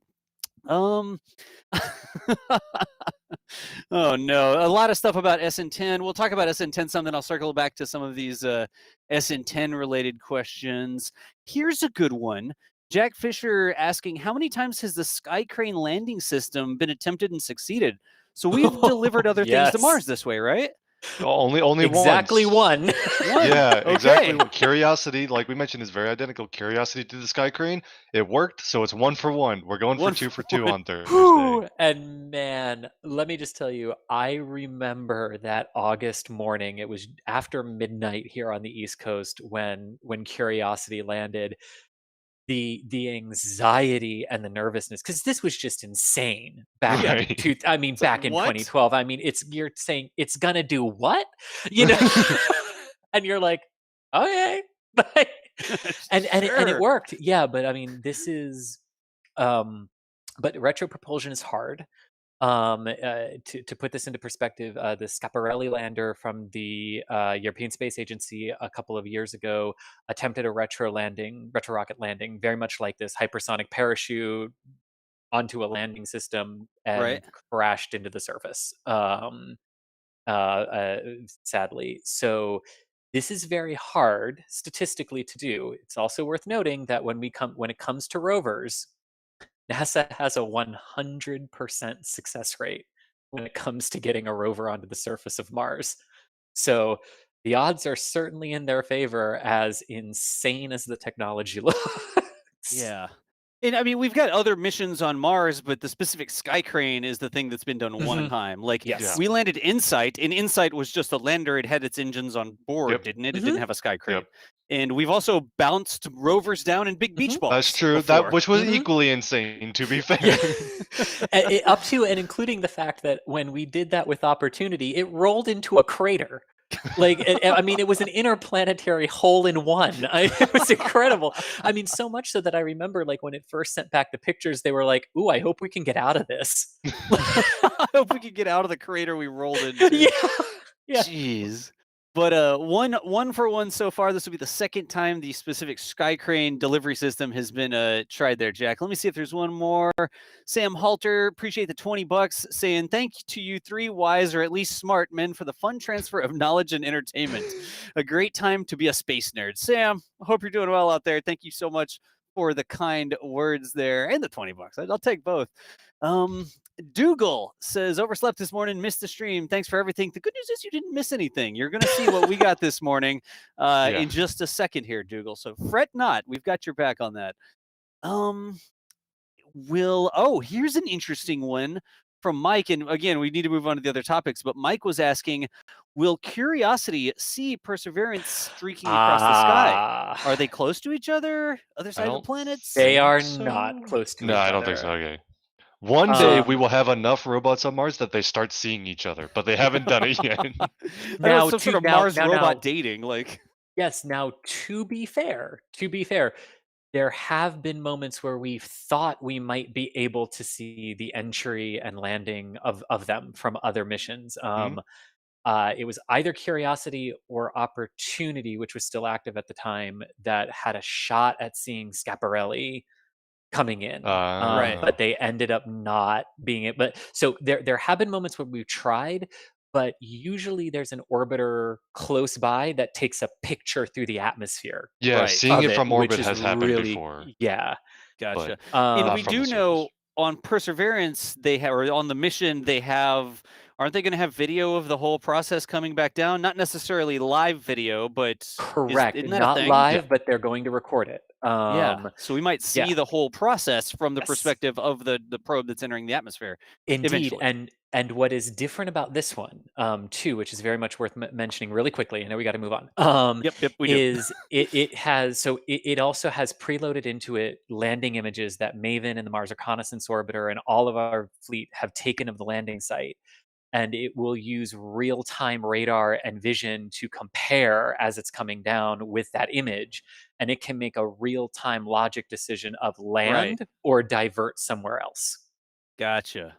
Oh no, a lot of stuff about SN10. We'll talk about SN10 some, then I'll circle back to some of these SN10 related questions. Here's a good one. Jack Fisher asking, how many times has the Sky Crane landing system been attempted and succeeded? So we've delivered other things to Yes. Mars this way, right? Only Exactly once. one. Yeah, exactly. Okay. Curiosity, like we mentioned, is very identical. Curiosity to the Sky Crane, it worked, so it's 1 for 1. We're going One for for 2 one. on Thursday. Whew. And man, let me just tell you, I remember that August morning. It was after midnight here on the East Coast when Curiosity landed. The anxiety and the nervousness, because this was just insane back in Right. back in what? 2012. I mean, you're saying it's gonna do what? You know? And you're like, okay. and it Sure. worked. Yeah, but I mean, this is but retro propulsion is hard. To put this into perspective, the Schiaparelli lander from the European Space Agency a couple of years ago attempted a retro rocket landing, very much like this hypersonic parachute onto a landing system and Right. crashed into the surface. Sadly, so this is very hard statistically to do. It's also worth noting that when it comes to rovers, NASA has a 100% success rate when it comes to getting a rover onto the surface of Mars. So the odds are certainly in their favor, as insane as the technology looks. Yeah. And I mean, we've got other missions on Mars, but the specific Sky Crane is the thing that's been done one time. Like, Yes. we landed InSight, and InSight was just a lander. It had its engines on board, Yep. didn't it? It didn't have a Sky Crane. Yep. And we've also bounced rovers down in big beach balls. That's true. Before. That which was equally insane, to be fair. Yeah. Up to and including the fact that when we did that with Opportunity, it rolled into a crater. Like, I mean, it was an interplanetary hole in one. It was incredible. I mean, so much so that I remember, like, when it first sent back the pictures, they were like, "Ooh, I hope we can get out of this." I hope we can get out of the crater we rolled into. Yeah. Jeez. But one for one so far. This will be the second time the specific Sky Crane delivery system has been tried there, Jack. Let me see if there's one more. Sam Halter, appreciate the $20, saying thank you to you three wise or at least smart men for the fun transfer of knowledge and entertainment. A great time to be a space nerd. Sam, I hope you're doing well out there. Thank you so much for the kind words there and the $20. I'll take both. Dougal says, overslept this morning, missed the stream. Thanks for everything. The good news is you didn't miss anything. You're going to see what we got this morning in just a second here, Dougal. So fret not. We've got your back on that. Here's an interesting one from Mike. And again, we need to move on to the other topics. But Mike was asking, will Curiosity see Perseverance streaking across the sky? Are they close to each other? Other side of the planets? They are not close to each other. No, I don't think so. Okay. One day we will have enough robots on Mars that they start seeing each other, but they haven't done it yet. Now, some sort of Mars robot dating, like. Yes. Now, to be fair, there have been moments where we've thought we might be able to see the entry and landing of them from other missions. It was either Curiosity or Opportunity, which was still active at the time, that had a shot at seeing Schiaparelli coming in, but they ended up not being it. But so there have been moments where we've tried, but usually there's an orbiter close by that takes a picture through the atmosphere. Yeah, seeing it from orbit has happened before. Yeah, gotcha. And we do know on Perseverance or on the mission they have. Aren't they going to have video of the whole process coming back down? Not necessarily live video, but correct. Isn't that not a thing? live, but they're going to record it. So we might see the whole process from the perspective of the probe that's entering the atmosphere. Indeed, eventually. and what is different about this one, too, which is very much worth mentioning really quickly. I know we got to move on. Yep, we do. Is it also has preloaded into it landing images that Maven and the Mars Reconnaissance Orbiter and all of our fleet have taken of the landing site. And it will use real-time radar and vision to compare as it's coming down with that image. And it can make a real-time logic decision of land or divert somewhere else. Gotcha.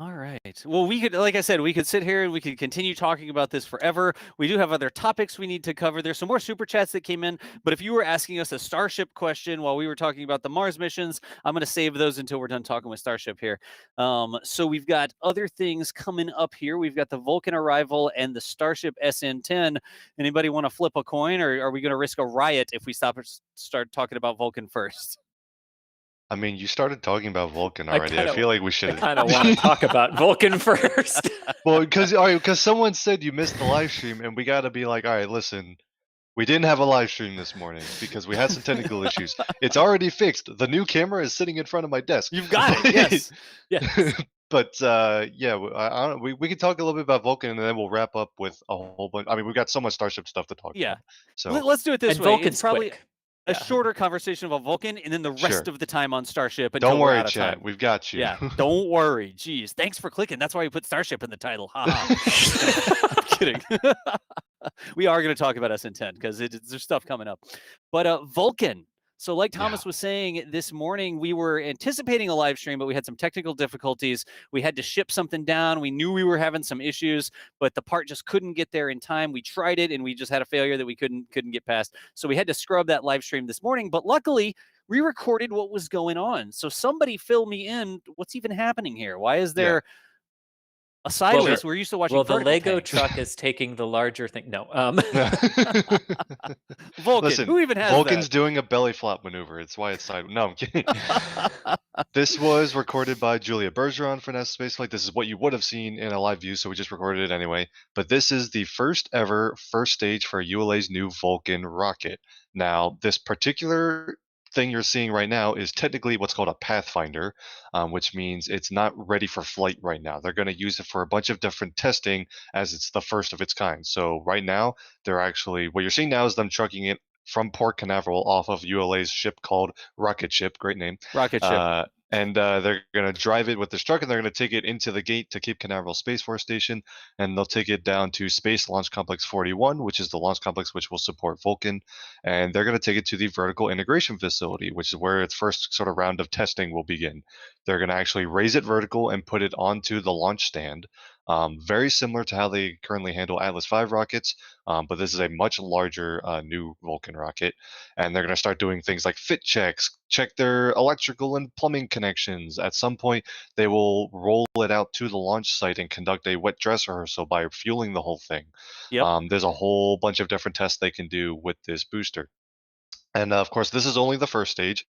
All right. Well, we could, like I said, we could sit here and we could continue talking about this forever. We do have other topics we need to cover. There's some more super chats that came in, but if you were asking us a Starship question while we were talking about the Mars missions, I'm going to save those until we're done talking with Starship here. So we've got other things coming up here. We've got the Vulcan arrival and the Starship SN10. Anybody want to flip a coin, or are we going to risk a riot if we start talking about Vulcan first? I mean, you started talking about Vulcan already. I feel like we should. I kind of want to talk about Vulcan first. Well, because someone said you missed the live stream, and we got to be like, all right, listen, we didn't have a live stream this morning because we had some technical issues. It's already fixed. The new camera is sitting in front of my desk. You've got it. Yes. Yes. But yeah, we can talk a little bit about Vulcan, and then we'll wrap up with a whole bunch. I mean, we've got so much Starship stuff to talk Yeah. about. So Let's do it this And way. Vulcan's It's probably quick. a shorter conversation about Vulcan, and then the rest Sure. of the time on Starship. Until Don't we're worry, out of chat. time. We've got you. Yeah, don't worry. Jeez, thanks for clicking. That's why we put Starship in the title. Ha ha. I'm kidding. We are going to talk about SN10 because there's stuff coming up. But Vulcan. So like Thomas was saying this morning, we were anticipating a live stream, but we had some technical difficulties. We had to ship something down. We knew we were having some issues, but the part just couldn't get there in time. We tried it, and we just had a failure that we couldn't get past. So we had to scrub that live stream this morning. But luckily, we recorded what was going on. So somebody fill me in. What's even happening here? Why is there a sideways? We're used to watching. Well, the Lego tanks. truck is taking the larger thing. No. Vulcan. Listen, who even has Vulcan's that? doing a belly flop maneuver. It's why it's side. No, I'm kidding. This was recorded by Julia Bergeron for NASASpaceflight. This is what you would have seen in a live view, so we just recorded it anyway. But this is the first ever first stage for ULA's new Vulcan rocket. Now, this particular thing you're seeing right now is technically what's called a pathfinder, which means it's not ready for flight right now. They're going to use it for a bunch of different testing as it's the first of its kind. So right now, they're actually, what you're seeing now is them trucking it from Port Canaveral off of ULA's ship called Rocket Ship. Great name. Rocket ship. And they're going to drive it with this truck, and they're going to take it into the gate to Cape Canaveral Space Force Station, and they'll take it down to Space Launch Complex 41, which is the launch complex which will support Vulcan, and they're going to take it to the Vertical Integration Facility, which is where its first sort of round of testing will begin. They're going to actually raise it vertical and put it onto the launch stand, very similar to how they currently handle Atlas V rockets, but this is a much larger new Vulcan rocket, and they're going to start doing things like fit checks, check their electrical and plumbing connections. At some point, they will roll it out to the launch site and conduct a wet dress rehearsal by fueling the whole thing. Yep. There's a whole bunch of different tests they can do with this booster. And of course, this is only the first stage.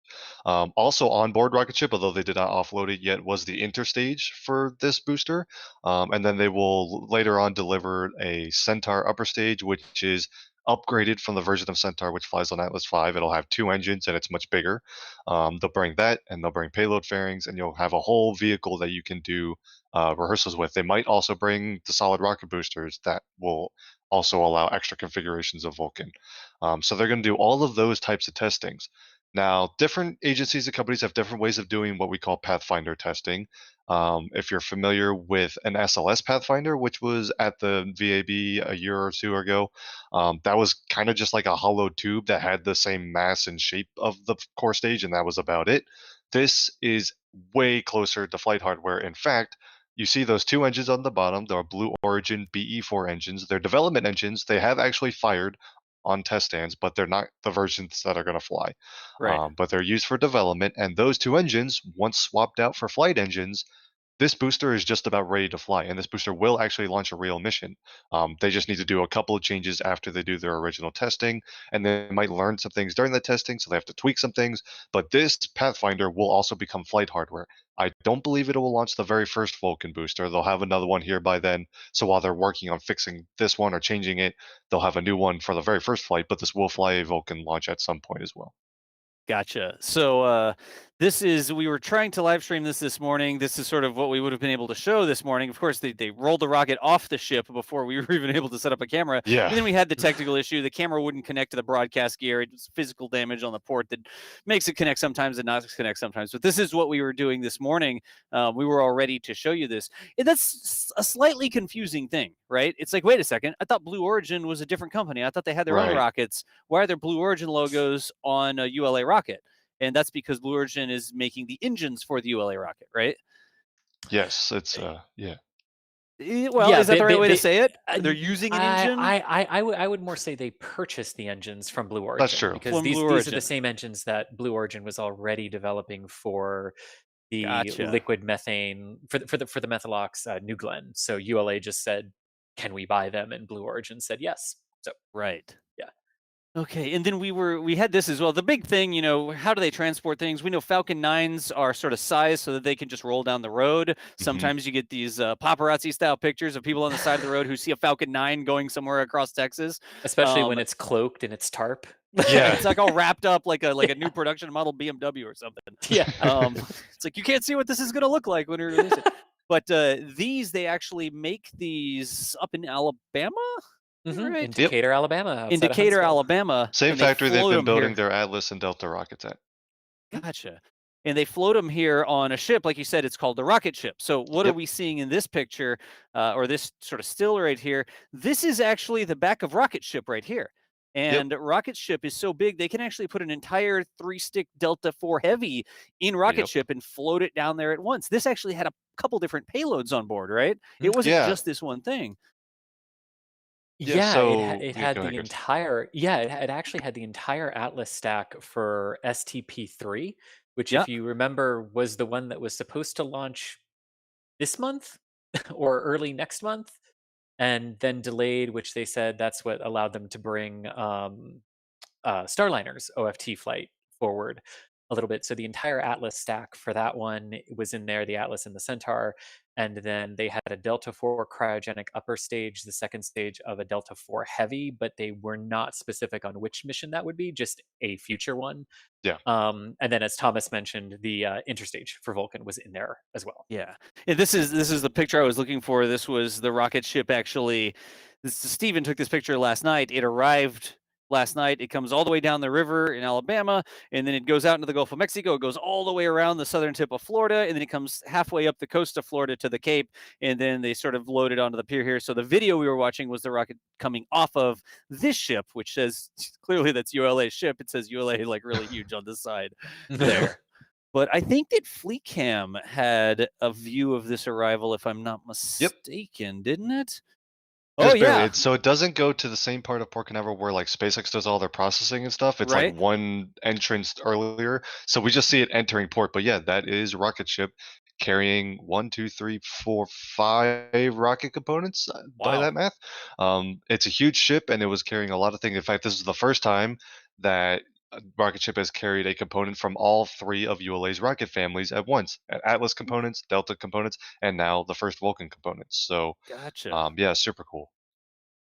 Also on board rocket ship, although they did not offload it yet, was the interstage for this booster. And then they will later on deliver a Centaur upper stage, which is upgraded from the version of Centaur which flies on Atlas V. It'll have 2 engines and it's much bigger. They'll bring that, and they'll bring payload fairings, and you'll have a whole vehicle that you can do rehearsals with. They might also bring the solid rocket boosters that will also allow extra configurations of Vulcan. So they're going to do all of those types of testings. Now, different agencies and companies have different ways of doing what we call pathfinder testing. If you're familiar with an SLS pathfinder, which was at the VAB a year or two ago, that was kind of just like a hollow tube that had the same mass and shape of the core stage, and that was about it. This is way closer to flight hardware. In fact, you see those 2 engines on the bottom. They're Blue Origin BE4 engines. They're development engines. They have actually fired on test stands, but they're not the versions that are going to fly. Right. But they're used for development, and those 2 engines, once swapped out for flight engines, this booster is just about ready to fly, and this booster will actually launch a real mission. They just need to do a couple of changes after they do their original testing, and they might learn some things during the testing, so they have to tweak some things. But this Pathfinder will also become flight hardware. I don't believe it will launch the very first Vulcan booster. They'll have another one here by then, so while they're working on fixing this one or changing it, they'll have a new one for the very first flight, but this will fly a Vulcan launch at some point as well. Gotcha. So we were trying to live stream this morning. This is sort of what we would have been able to show this morning. Of course, they rolled the rocket off the ship before we were even able to set up a camera. Yeah. And then we had the technical issue. The camera wouldn't connect to the broadcast gear. It's physical damage on the port that makes it connect sometimes and not connect sometimes. But this is what we were doing this morning. We were all ready to show you this. And that's a slightly confusing thing, right? It's like, wait a second. I thought Blue Origin was a different company. I thought they had their own rockets. Why are there Blue Origin logos on a ULA rocket? And that's because Blue Origin is making the engines for the ULA rocket, right? Yes, it's yeah. Well, Yeah, is that the right way to they say it? They're using an engine I would more say they purchased the engines from Blue That's Origin, true. because from Blue these are the Origin. same engines that Blue Origin was already developing for the Gotcha. liquid methane for the Methalox New Glenn. So ULA just said, "Can we buy them?" And Blue Origin said yes. So Right. yeah. Okay, and then we had this as well. The big thing, how do they transport things? We know Falcon 9s are sort of sized so that they can just roll down the road. Sometimes you get these paparazzi style pictures of people on the side of the road who see a Falcon 9 going somewhere across Texas. Especially when it's cloaked in its tarp. Yeah. It's like all wrapped up like a new production model BMW or something. Yeah. It's like you can't see what this is going to look like when we release it. But they actually make these up in Alabama. Right. In Decatur, Alabama. In outside of Decatur, Huntsville. Alabama. Same and they factory they've float been 'em building here. their Atlas and Delta rockets at. Gotcha. And they float them here on a ship, like you said, it's called the rocket ship. So what are Yep. we seeing in this picture, or this sort of still right here? This is actually the back of rocket ship right here. And rocket ship is so big, they can actually put an entire 3-stick Delta IV Heavy in rocket ship and float it down there at once. This actually had a couple different payloads on board, right? It wasn't Yeah. just this one thing. Yeah, so it yeah, had go the ahead, Chris. entire it actually had the entire Atlas stack for STP-3, which, Yeah. if you remember, was the one that was supposed to launch this month or early next month, and then delayed, which they said that's what allowed them to bring Starliner's OFT flight forward a little bit. So the entire Atlas stack for that one was in there, the Atlas and the Centaur. And then they had a Delta IV cryogenic upper stage, the second stage of a Delta IV Heavy, but they were not specific on which mission that would be, just a future one. Yeah. And then, as Thomas mentioned, the interstage for Vulcan was in there as well. Yeah. And this is the picture I was looking for. This was the rocket ship actually. Stephen took this picture last night. It arrived last night. It comes all the way down the river in Alabama, and then it goes out into the Gulf of Mexico. It goes all the way around the southern tip of Florida, and then it comes halfway up the coast of Florida to the Cape, and then they sort of load it onto the pier here. So the video we were watching was the rocket coming off of this ship, which says clearly that's ULA's ship. It says ULA like really huge on this side there. But I think that FleetCam had a view of this arrival, if I'm not mistaken, didn't it? Just Oh, barely. yeah. So it doesn't go to the same part of Port Canaveral where like SpaceX does all their processing and stuff. It's Right. like one entrance earlier. So we just see it entering port. But yeah, that is rocket ship carrying 1, 2, 3, 4, 5 rocket components by Wow. that math. It's a huge ship and it was carrying a lot of things. In fact, this is the first time that a rocket ship has carried a component from all 3 of ULA's rocket families at once: Atlas components, Delta components, and now the first Vulcan components. So Gotcha. yeah, super cool.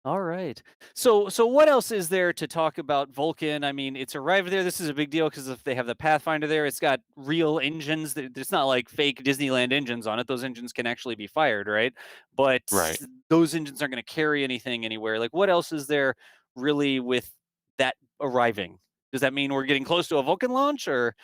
All right. So what else is there to talk about Vulcan? I mean, it's arrived there. This is a big deal because if they have the Pathfinder there, it's got real engines. It's not like fake Disneyland engines on it. Those engines can actually be fired, right? But Right. those engines aren't going to carry anything anywhere. Like, what else is there really with that arriving? Does that mean we're getting close to a Vulcan launch, or?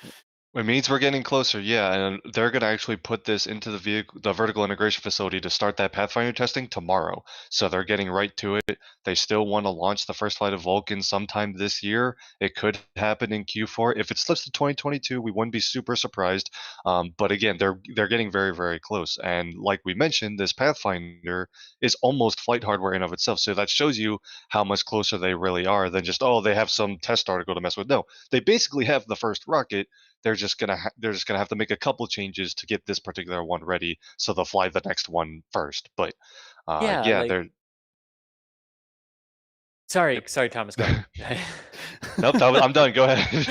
It means we're getting closer, yeah, and they're gonna actually put this into the vertical integration facility to start that Pathfinder testing tomorrow. So they're getting right to it. They still want to launch the first flight of Vulcan sometime this year. It could happen in Q4. If it slips to 2022, we wouldn't be super surprised. But again, they're getting very, very close. And like we mentioned, this Pathfinder is almost flight hardware in of itself. So that shows you how much closer they really are than just, oh, they have some test article to mess with. No, they basically have the first rocket. They're just gonna have to make a couple changes to get this particular one ready, so they'll fly the next one first. But Yeah, yeah, like they're sorry, Thomas. Go ahead. nope. I'm done. Go ahead.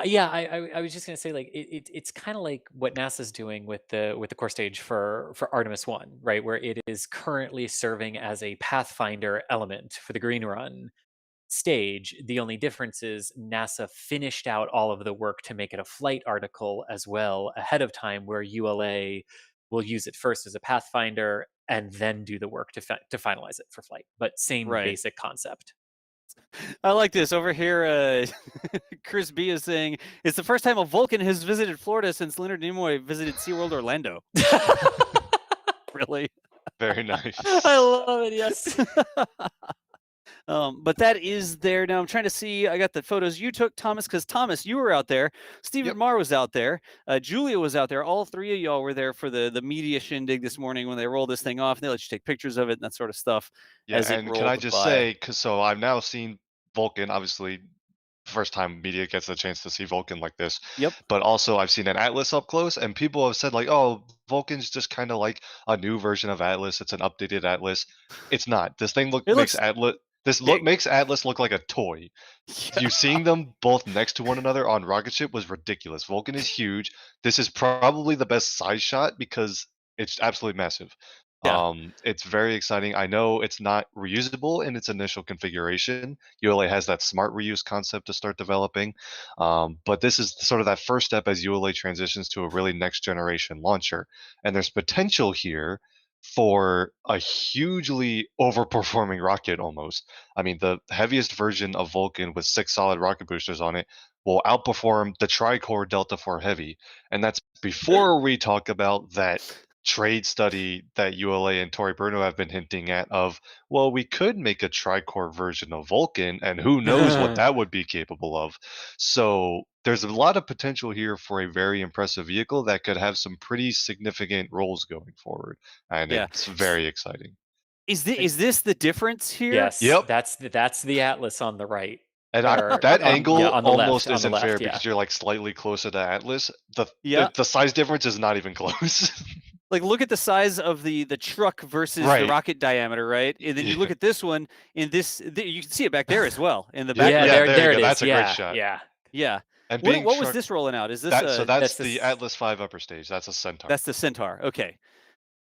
Yeah. I was just gonna say, like, it's kind of like what NASA's doing with the core stage for Artemis 1, right? Where it is currently serving as a Pathfinder element for the Green Run stage. The only difference is NASA finished out all of the work to make it a flight article as well ahead of time, where ULA will use it first as a Pathfinder and then do the work to finalize it for flight. But same Right. basic concept. I like this over here. Chris B is saying it's the first time a Vulcan has visited Florida since Leonard Nimoy visited SeaWorld Orlando. Really? Very nice. I love it. Yes. But that is there now. I'm trying to see. I got the photos you took, Thomas, because Thomas, you were out there. Stephen Marr was out there. Julia was out there. All three of y'all were there for the media shindig this morning when they rolled this thing off, and they let you take pictures of it and that sort of stuff. Yeah, as it and can I rolled just by. say, so I've now seen Vulcan, obviously, first time media gets a chance to see Vulcan like this. Yep. But also I've seen an Atlas up close, and people have said like, oh, Vulcan's just kind of like a new version of Atlas. It's an updated Atlas. It's not. This thing makes Atlas. Makes Atlas look like a toy. Yeah. You seeing them both next to one another on rocket ship was ridiculous. Vulcan is huge. This is probably the best size shot because it's absolutely massive. Yeah. It's very exciting. I know it's not reusable in its initial configuration. ULA has that smart reuse concept to start developing, but this is sort of that first step as ULA transitions to a really next generation launcher, and there's potential here for a hugely overperforming rocket almost. I mean, the heaviest version of Vulcan with 6 solid rocket boosters on it will outperform the tricore Delta IV Heavy, and that's before we talk about that trade study that ULA and Tory Bruno have been hinting at of, well, we could make a tricore version of Vulcan, and who knows what that would be capable of. So there's a lot of potential here for a very impressive vehicle that could have some pretty significant roles going forward, and it's very exciting. Is this the difference here? Yes. Yep. That's the Atlas on the right. And that angle on the almost left, isn't on the fair left, because you're like slightly closer to Atlas. The Yeah. the size difference is not even close. Like, look at the size of the truck versus the rocket diameter, right? And then you look at this one, and you can see it back there as well in the back. Yeah, there it is. That's a great shot. Yeah. And what was this rolling out? Is this so that's the this- Atlas V upper stage. That's a Centaur. That's the Centaur. Okay.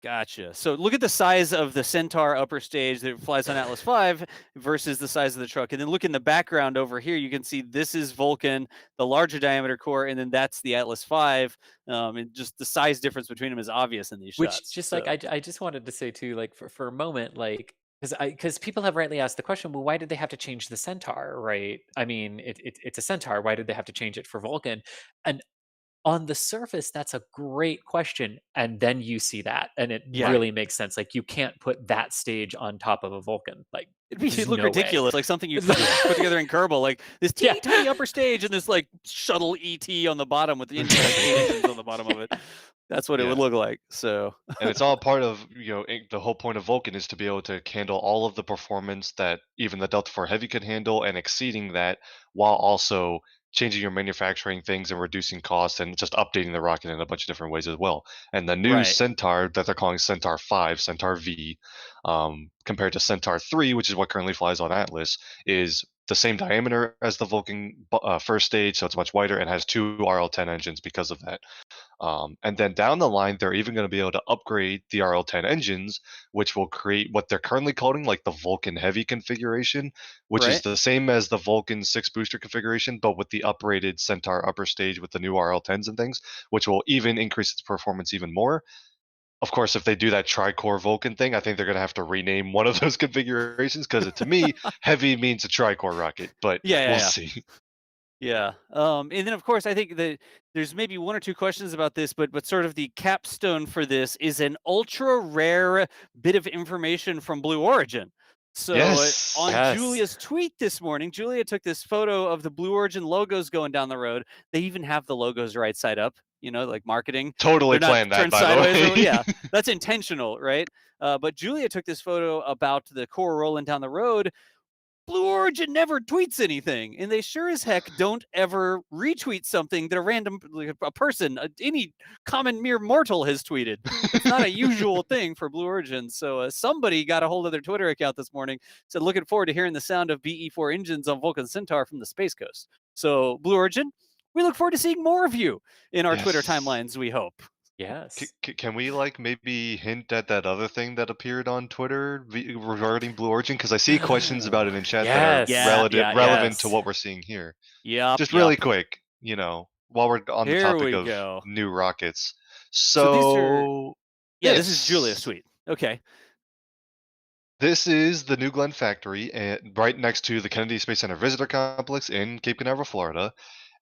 Gotcha. So look at the size of the Centaur upper stage that flies on Atlas V versus the size of the truck. And then look in the background over here. You can see this is Vulcan, the larger diameter core, and then that's the Atlas V. And just the size difference between them is obvious in these shots. Which just like I just wanted to say too, like for a moment, like because people have rightly asked the question, well, why did they have to change the Centaur, right? I mean, it's a Centaur. Why did they have to change it for Vulcan? And on the surface, that's a great question. And then you see that, and it really makes sense. Like, you can't put that stage on top of a Vulcan. Like, it'd look ridiculous, like something you put together in Kerbal, like this teeny tiny upper stage and this like shuttle ET on the bottom with the engines on the bottom of it. That's what it would look like. So, and it's all part of, the whole point of Vulcan is to be able to handle all of the performance that even the Delta IV Heavy could handle and exceeding that, while also changing your manufacturing things and reducing costs and just updating the rocket in a bunch of different ways as well. And the new Centaur that they're calling Centaur 5, Centaur V, compared to Centaur 3, which is what currently flies on Atlas, is the same diameter as the Vulcan first stage, so it's much wider, and has 2 RL-10 engines because of that. And then down the line, they're even going to be able to upgrade the RL-10 engines, which will create what they're currently calling like the Vulcan Heavy configuration, which is the same as the Vulcan 6 booster configuration, but with the uprated Centaur upper stage with the new RL-10s and things, which will even increase its performance even more. Of course, if they do that tricore Vulcan thing, I think they're going to have to rename one of those configurations because to me, heavy means a tricore rocket, but we'll see. Yeah. And then, of course, I think that there's maybe 1 or 2 questions about this, but sort of the capstone for this is an ultra rare bit of information from Blue Origin. So on Julia's tweet this morning, Julia took this photo of the Blue Origin logos going down the road. They even have the logos right side up, like marketing. Totally planned that, by the way. Yeah, that's intentional, right? But Julia took this photo about the core rolling down the road. Blue Origin never tweets anything, and they sure as heck don't ever retweet something that a random a person, any common mere mortal has tweeted. It's not a usual thing for Blue Origin. So somebody got a hold of their Twitter account this morning, said, looking forward to hearing the sound of BE4 engines on Vulcan Centaur from the Space Coast. So Blue Origin, we look forward to seeing more of you in our Twitter timelines, we hope. Yes. Can we maybe hint at that other thing that appeared on Twitter regarding Blue Origin? Because I see questions about it in chat that are relevant to what we're seeing here. Yeah. Just really quick, while we're on the topic of new rockets. So this is Julia's tweet. Okay. This is the New Glenn factory, right next to the Kennedy Space Center Visitor Complex in Cape Canaveral, Florida.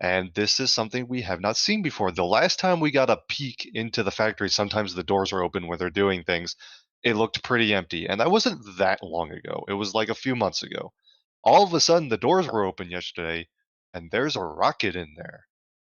And this is something we have not seen before. The last time we got a peek into the factory, sometimes the doors are open where they're doing things. It looked pretty empty. And that wasn't that long ago. It was like a few months ago. All of a sudden, the doors were open yesterday, and there's a rocket in there.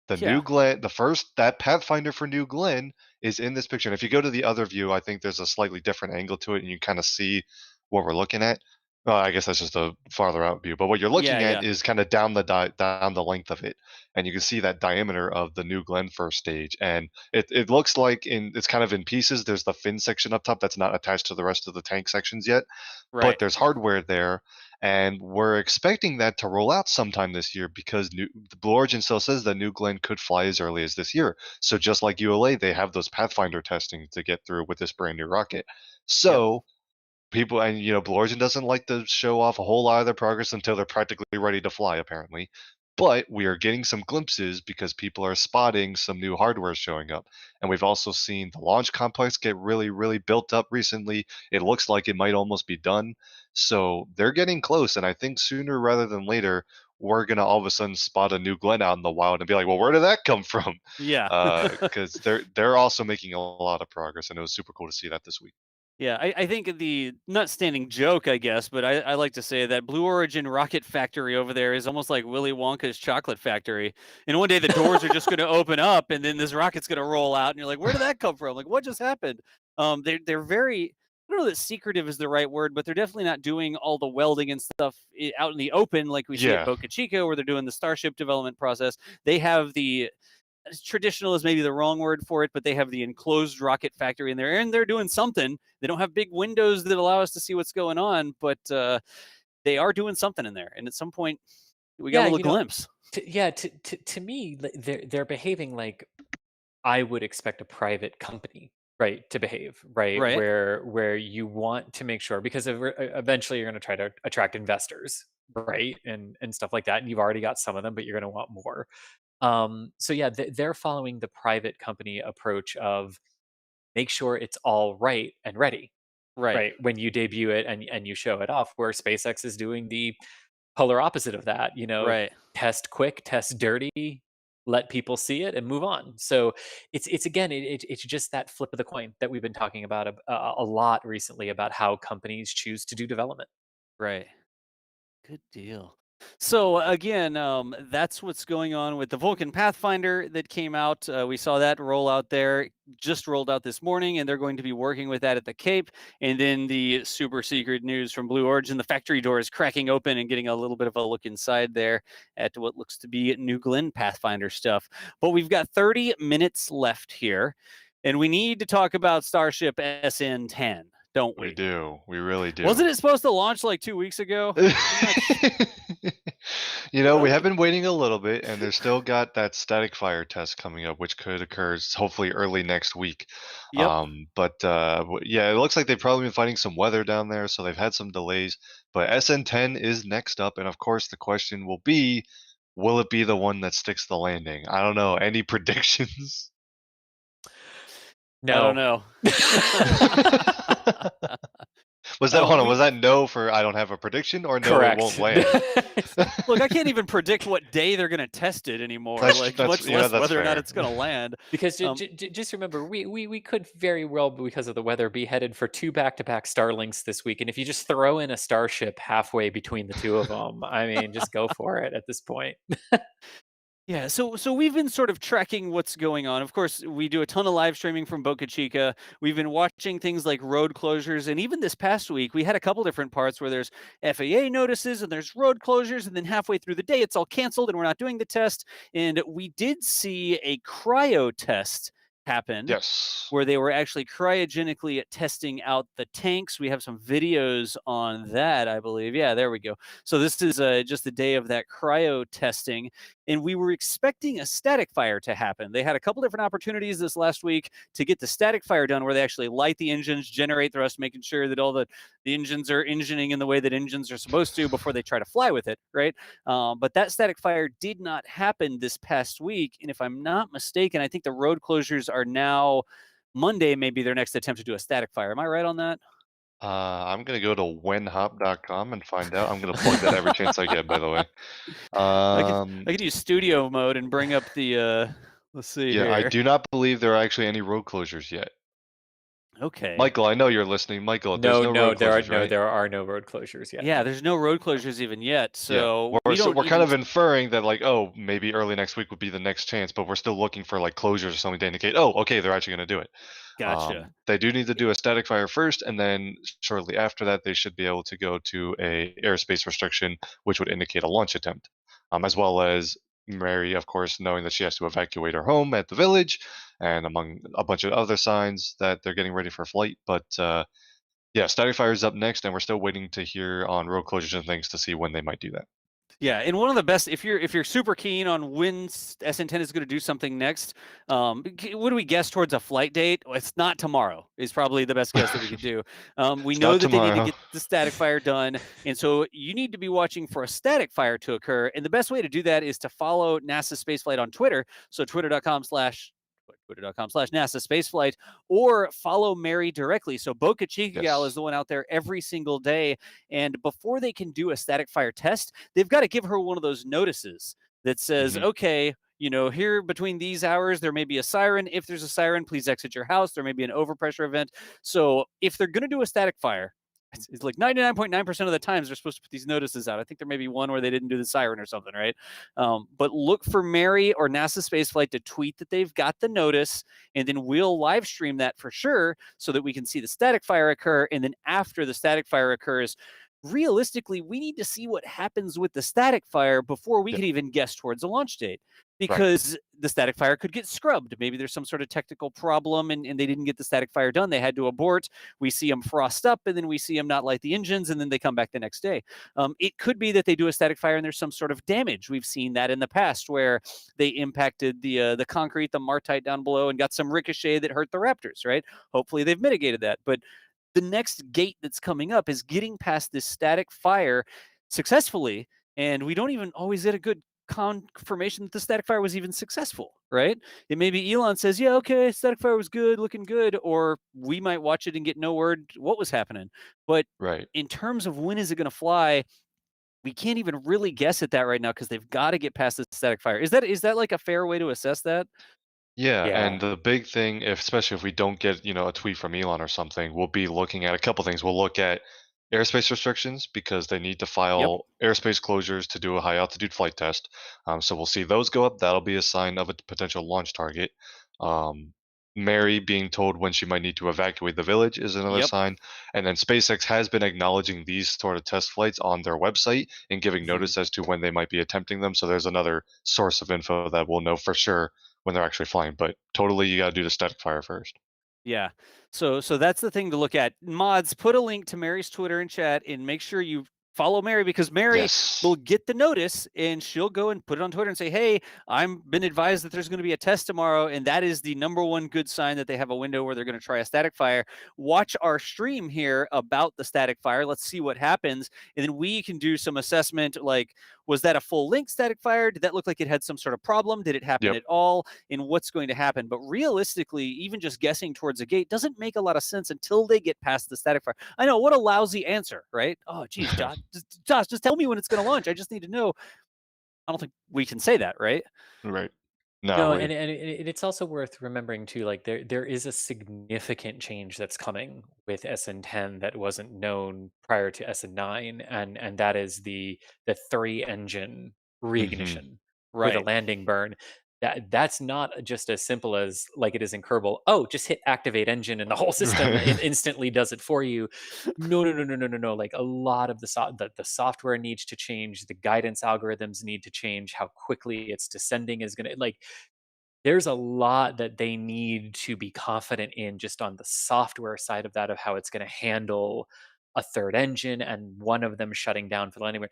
The New Glenn, that Pathfinder for New Glenn is in this picture. And if you go to the other view, I think there's a slightly different angle to it, and you kind of see what we're looking at. Well, I guess that's just a farther out view, but what you're looking at is kind of down the length of it, and you can see that diameter of the New Glenn first stage, and it looks like it's kind of in pieces. There's the fin section up top that's not attached to the rest of the tank sections yet, but there's hardware there, and we're expecting that to roll out sometime this year because the Blue Origin still says that New Glenn could fly as early as this year. So just like ULA, they have those Pathfinder testing to get through with this brand new rocket. So people, and Blue Origin doesn't like to show off a whole lot of their progress until they're practically ready to fly, apparently. But we are getting some glimpses because people are spotting some new hardware showing up. And we've also seen the launch complex get really, really built up recently. It looks like it might almost be done. So they're getting close. And I think sooner rather than later, we're going to all of a sudden spot a New Glenn out in the wild and be like, well, where did that come from? Yeah. Because they're also making a lot of progress. And it was super cool to see that this week. Yeah, I think the not standing joke, I guess, but I like to say that Blue Origin rocket factory over there is almost like Willy Wonka's chocolate factory. And one day the doors are just going to open up, and then this rocket's going to roll out, and you're like, where did that come from? Like, what just happened? They're very, I don't know that secretive is the right word, but they're definitely not doing all the welding and stuff out in the open like we see at Boca Chica, where they're doing the Starship development process. They have the traditional is maybe the wrong word for it, but they have the enclosed rocket factory in there, and they're doing something. They don't have big windows that allow us to see what's going on, but they are doing something in there. And at some point, we got a little glimpse. To me, they're behaving like I would expect a private company, right, to behave, right? Where you want to make sure, because eventually you're going to try to attract investors, right, and stuff like that. And you've already got some of them, but you're going to want more. So yeah, they're following the private company approach of make sure it's all right and ready, right, when you debut it and you show it off, where SpaceX is doing the polar opposite of that, test quick, test dirty, let people see it and move on. So it's again, it's just that flip of the coin that we've been talking about a lot recently, about how companies choose to do development. Right. Good deal. So again, that's what's going on with the Vulcan Pathfinder that came out. We saw that roll out there, just rolled out this morning, and they're going to be working with that at the Cape. And then the super secret news from Blue Origin, the factory door is cracking open and getting a little bit of a look inside there at what looks to be New Glenn Pathfinder stuff. But we've got 30 minutes left here, and we need to talk about Starship SN10. Don't we? We do. We really do. Wasn't it supposed to launch like 2 weeks ago? We have been waiting a little bit, and they've still got that static fire test coming up, which could occur hopefully early next week. But yeah, it looks like they've probably been fighting some weather down there, so they've had some delays. But SN10 is next up, and of course the question will be, will it be the one that sticks the landing? I don't know. Any predictions? No. I don't know. Was that no for I don't have a prediction, or no, correct. It won't land? Look, I can't even predict what day they're going to test it anymore. Much less whether or not it's going to land. Because just remember, we could very well, because of the weather, be headed for 2 back-to-back Starlinks this week. And if you just throw in a Starship halfway between the two of them, I mean, just go for it at this point. Yeah, so we've been sort of tracking what's going on. Of course, we do a ton of live streaming from Boca Chica. We've been watching things like road closures, and even this past week, we had a couple different parts where there's FAA notices and there's road closures, and then halfway through the day, it's all canceled and we're not doing the test. And we did see a cryo test happen. Yes. Where they were actually cryogenically testing out the tanks. We have some videos on that, I believe. Yeah, there we go. So this is just the day of that cryo testing. And we were expecting a static fire to happen. They had a couple different opportunities this last week to get the static fire done, where they actually light the engines, generate thrust, making sure that all the engines are engineing in the way that engines are supposed to before they try to fly with it, right? But that static fire did not happen this past week. And if I'm not mistaken, I think the road closures are now Monday, maybe their next attempt to do a static fire. Am I right on that? I'm going to go to whenhop.com and find out. I'm going to plug that every chance I get, by the way. I could use studio mode and bring up the, let's see here. I do not believe there are actually any road closures yet. Okay. Michael, I know you're listening. Michael, there's no road closures, right? there are no road closures yet. Yeah, there's no road closures even yet, Yeah. so we don't We're kind even. of inferring that like, oh, maybe early next week would be the next chance, but we're still looking for like closures or something to indicate, oh, okay, they're actually going to do it. Gotcha. They do need to do a static fire first, and then shortly after that, they should be able to go to a airspace restriction, which would indicate a launch attempt, as well as Mary, of course, knowing that she has to evacuate her home at the village, and among a bunch of other signs that they're getting ready for flight. But yeah, static fire is up next, and we're still waiting to hear on road closures and things to see when they might do that. Yeah, and one of the best if you're super keen on when SN10 is going to do something next, what do we guess towards a flight date? Well, it's not tomorrow. Is probably the best guess that we could do. We It's know not that they need to tomorrow. get the static fire done, and so you need to be watching for a static fire to occur. And the best way to do that is to follow NASA Spaceflight on Twitter. So twitter.com/NASA Spaceflight, or follow Mary directly. So Boca Chica Gal is Yes. the one out there every single day. And before they can do a static fire test, they've got to give her one of those notices that says, Mhm. okay, here between these hours, there may be a siren. If there's a siren, please exit your house. There may be an overpressure event. So if they're going to do a static fire, it's like 99.9% of the times they're supposed to put these notices out. I think there may be one where they didn't do the siren or something, right? But look for Mary or NASA Spaceflight to tweet that they've got the notice, and then we'll live stream that for sure so that we can see the static fire occur. And then after the static fire occurs, realistically, we need to see what happens with the static fire before we Yeah. can even guess towards a launch date. Right. Because the static fire could get scrubbed. Maybe there's some sort of technical problem and they didn't get the static fire done. They had to abort. We see them frost up, and then we see them not light the engines, and then they come back the next day. It could be that they do a static fire and there's some sort of damage. We've seen that in the past where they impacted the concrete, the martite down below, and got some ricochet that hurt the Raptors, right? Hopefully they've mitigated that. But the next gate that's coming up is getting past this static fire successfully, and we don't even always get a good confirmation that the static fire was even successful, right? It may be Elon says, yeah, okay, static fire was good, looking good, or we might watch it and get no word what was happening. But Right. in terms of when is it going to fly, we can't even really guess at that right now because they've got to get past the static fire. Is that like a fair way to assess that? Yeah, and Yeah. the big thing, especially if we don't get, a tweet from Elon or something, we'll be looking at a couple things. We'll look at airspace restrictions because they need to Yep. file airspace closures to do a high altitude flight test. So we'll see those go up. That'll be a sign of a potential launch target. Um, Mary being told when she might need to evacuate the village is another Yep. sign. And then SpaceX has been acknowledging these sort of test flights on their website and giving Mhm. notice as to when they might be attempting them. So there's another source of info that we'll know for sure when they're actually flying. But totally, you got to do the static fire first. Yeah. So that's the thing to look at. Mods, put a link to Mary's Twitter and chat and make sure you follow Mary because Mary will Yes. get the notice and she'll go and put it on Twitter and say, "Hey, I'm been advised that there's going to be a test tomorrow," and that is the number one good sign that they have a window where they're going to try a static fire. Watch our stream here about the static fire. Let's see what happens, and then we can do some assessment like, was that a full length static fire? Did that look like it had some sort of problem? Did it happen Yep. at all? And what's going to happen? But realistically, even just guessing towards a gate doesn't make a lot of sense until they get past the static fire. I know, what a lousy answer, right? Oh, geez, Josh, just tell me when it's going to launch. I just need to know. I don't think we can say that, right? Right. No, No, we. and it's also worth remembering too, like there is a significant change that's coming with SN10 that wasn't known prior to SN9, and that is the 3 engine Hmm. reignition for the Right. landing burn. That's not just as simple as like it is in Kerbal. Oh, just hit activate engine and the whole system Right. instantly does it for you. No, no, no, no, no, no, no. Like a lot of the software needs to change, the guidance algorithms need to change, how quickly it's descending is gonna like there's a lot that they need to be confident in just on the software side of that, of how it's gonna handle a 3rd engine and one of them shutting down for the landing.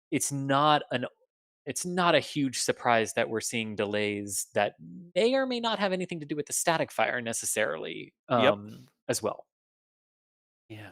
It's not an it's not a huge surprise that we're seeing delays that may or may not have anything to do with the static fire necessarily, Yep. as well. Yeah.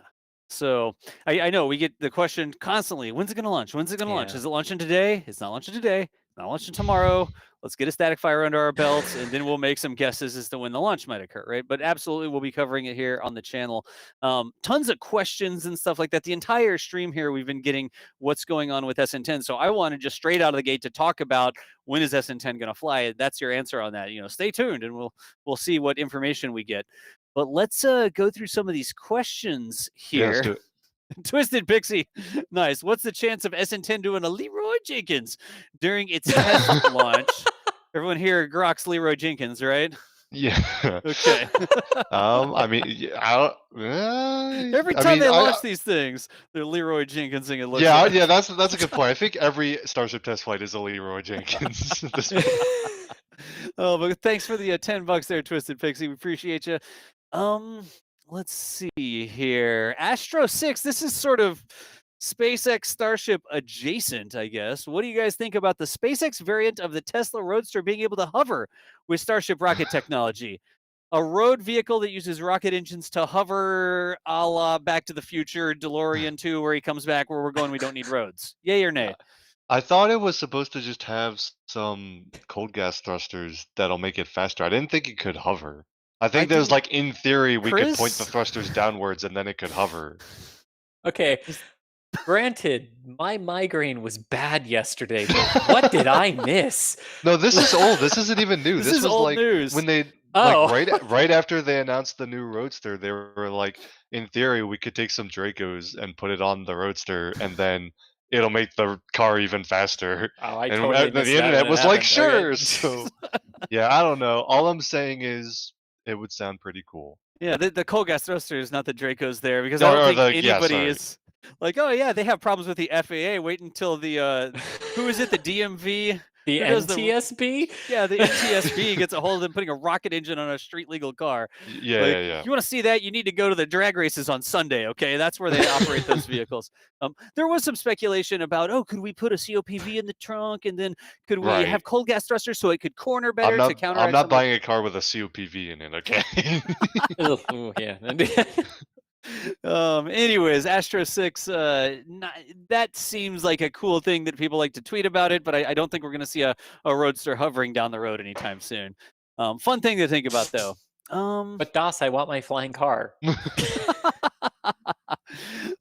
So I know we get the question constantly, when's it going to launch? When's it going to launch? Yeah. Is it launching today? It's not launching today. It's not launching tomorrow. Let's get a static fire under our belts and then we'll make some guesses as to when the launch might occur, right? But absolutely, we'll be covering it here on the channel. Tons of questions and stuff like that. The entire stream here, we've been getting what's going on with SN10. So I wanted just straight out of the gate to talk about when is SN10 going to fly. That's your answer on that. Stay tuned and we'll see what information we get. But let's go through some of these questions here. Yeah, let's do it. Twisted Pixie, nice. What's the chance of SN10 doing a Leroy Jenkins during its test launch? Everyone here grok's Leroy Jenkins, right? Yeah. Okay. I mean, Every time they launch these things, they're Leroy Jenkinsing. It looks like. Yeah, that's a good point. I think every Starship test flight is a Leroy Jenkins at this point. Oh, but thanks for the $10 there, Twisted Pixie. We appreciate you. Let's see here. Astro 6. This is sort of SpaceX Starship adjacent, I guess. What do you guys think about the SpaceX variant of the Tesla Roadster being able to hover with Starship rocket technology? A road vehicle that uses rocket engines to hover, a la Back to the Future, DeLorean 2, where he comes back where we're going, we don't need roads. Yay or nay? I thought it was supposed to just have some cold gas thrusters that'll make it faster. I didn't think it could hover. I think there's like, in theory, we could point the thrusters downwards and then it could hover. Okay. Granted, my migraine was bad yesterday, but what did I miss? No, this is old. This isn't even new. This was old like news. when they right after they announced the new Roadster, they were like, in theory, we could take some Dracos and put it on the Roadster, and then it'll make the car even faster. Oh, I and totally the missed internet that was when it like, happened. sure. Okay. So yeah, I don't know. All I'm saying is it would sound pretty cool. Yeah, the coal gas thruster is not the Dracos there, because I don't think anybody is like, oh yeah, they have problems with the FAA. Wait until the who is it? The DMV. The NTSB? Yeah, the NTSB gets a hold of them putting a rocket engine on a street legal car. Yeah. You want to see that? You need to go to the drag races on Sunday, okay? That's where they operate those vehicles. There was some speculation about, could we put a COPV in the trunk, and then could we have cold gas thrusters so it could corner better to counteract? I'm not buying a car with a COPV in it, okay? Ooh, yeah. Anyways, Astro 6, that seems like a cool thing that people like to tweet about it, but I don't think we're going to see a Roadster hovering down the road anytime soon. Fun thing to think about, though. But DOS, I want my flying car.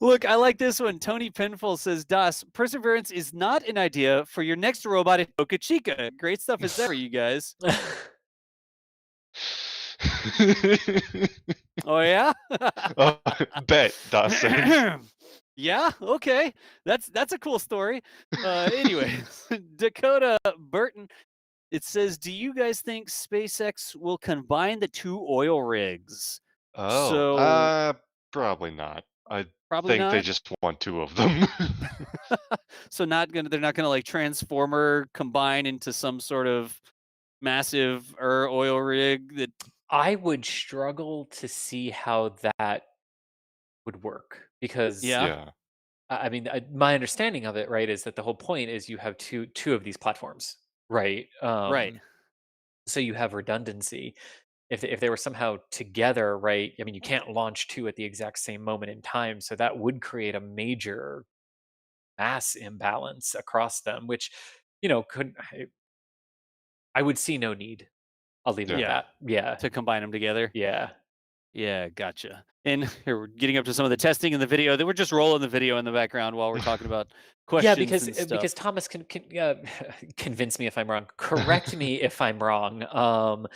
Look, I like this one. Tony Penfold says, DOS, Perseverance is not an idea for your next robot at Boca Chica. Great stuff is there for you guys. Oh yeah? Bet, Dawson. Yeah, okay. That's a cool story. Anyways, Dakota Burton, it says, do you guys think SpaceX will combine the two oil rigs? Probably not. I Probably think not? they just want two of them. So they're not gonna like transformer combine into some sort of massive oil rig that I would struggle to see how that would work, because I mean, my understanding of it, right, is that the whole point is you have two of these platforms, right? Right. So you have redundancy. If they were somehow together, right? I mean, you can't launch two at the exact same moment in time, so that would create a major mass imbalance across them, which I would see no need. I'll leave it at that. Yeah. To combine them together. Yeah. Yeah, gotcha. And here we're getting up to some of the testing in the video. They were just rolling the video in the background while we're talking about questions. Yeah, because Thomas can convince me if I'm wrong. Correct me if I'm wrong.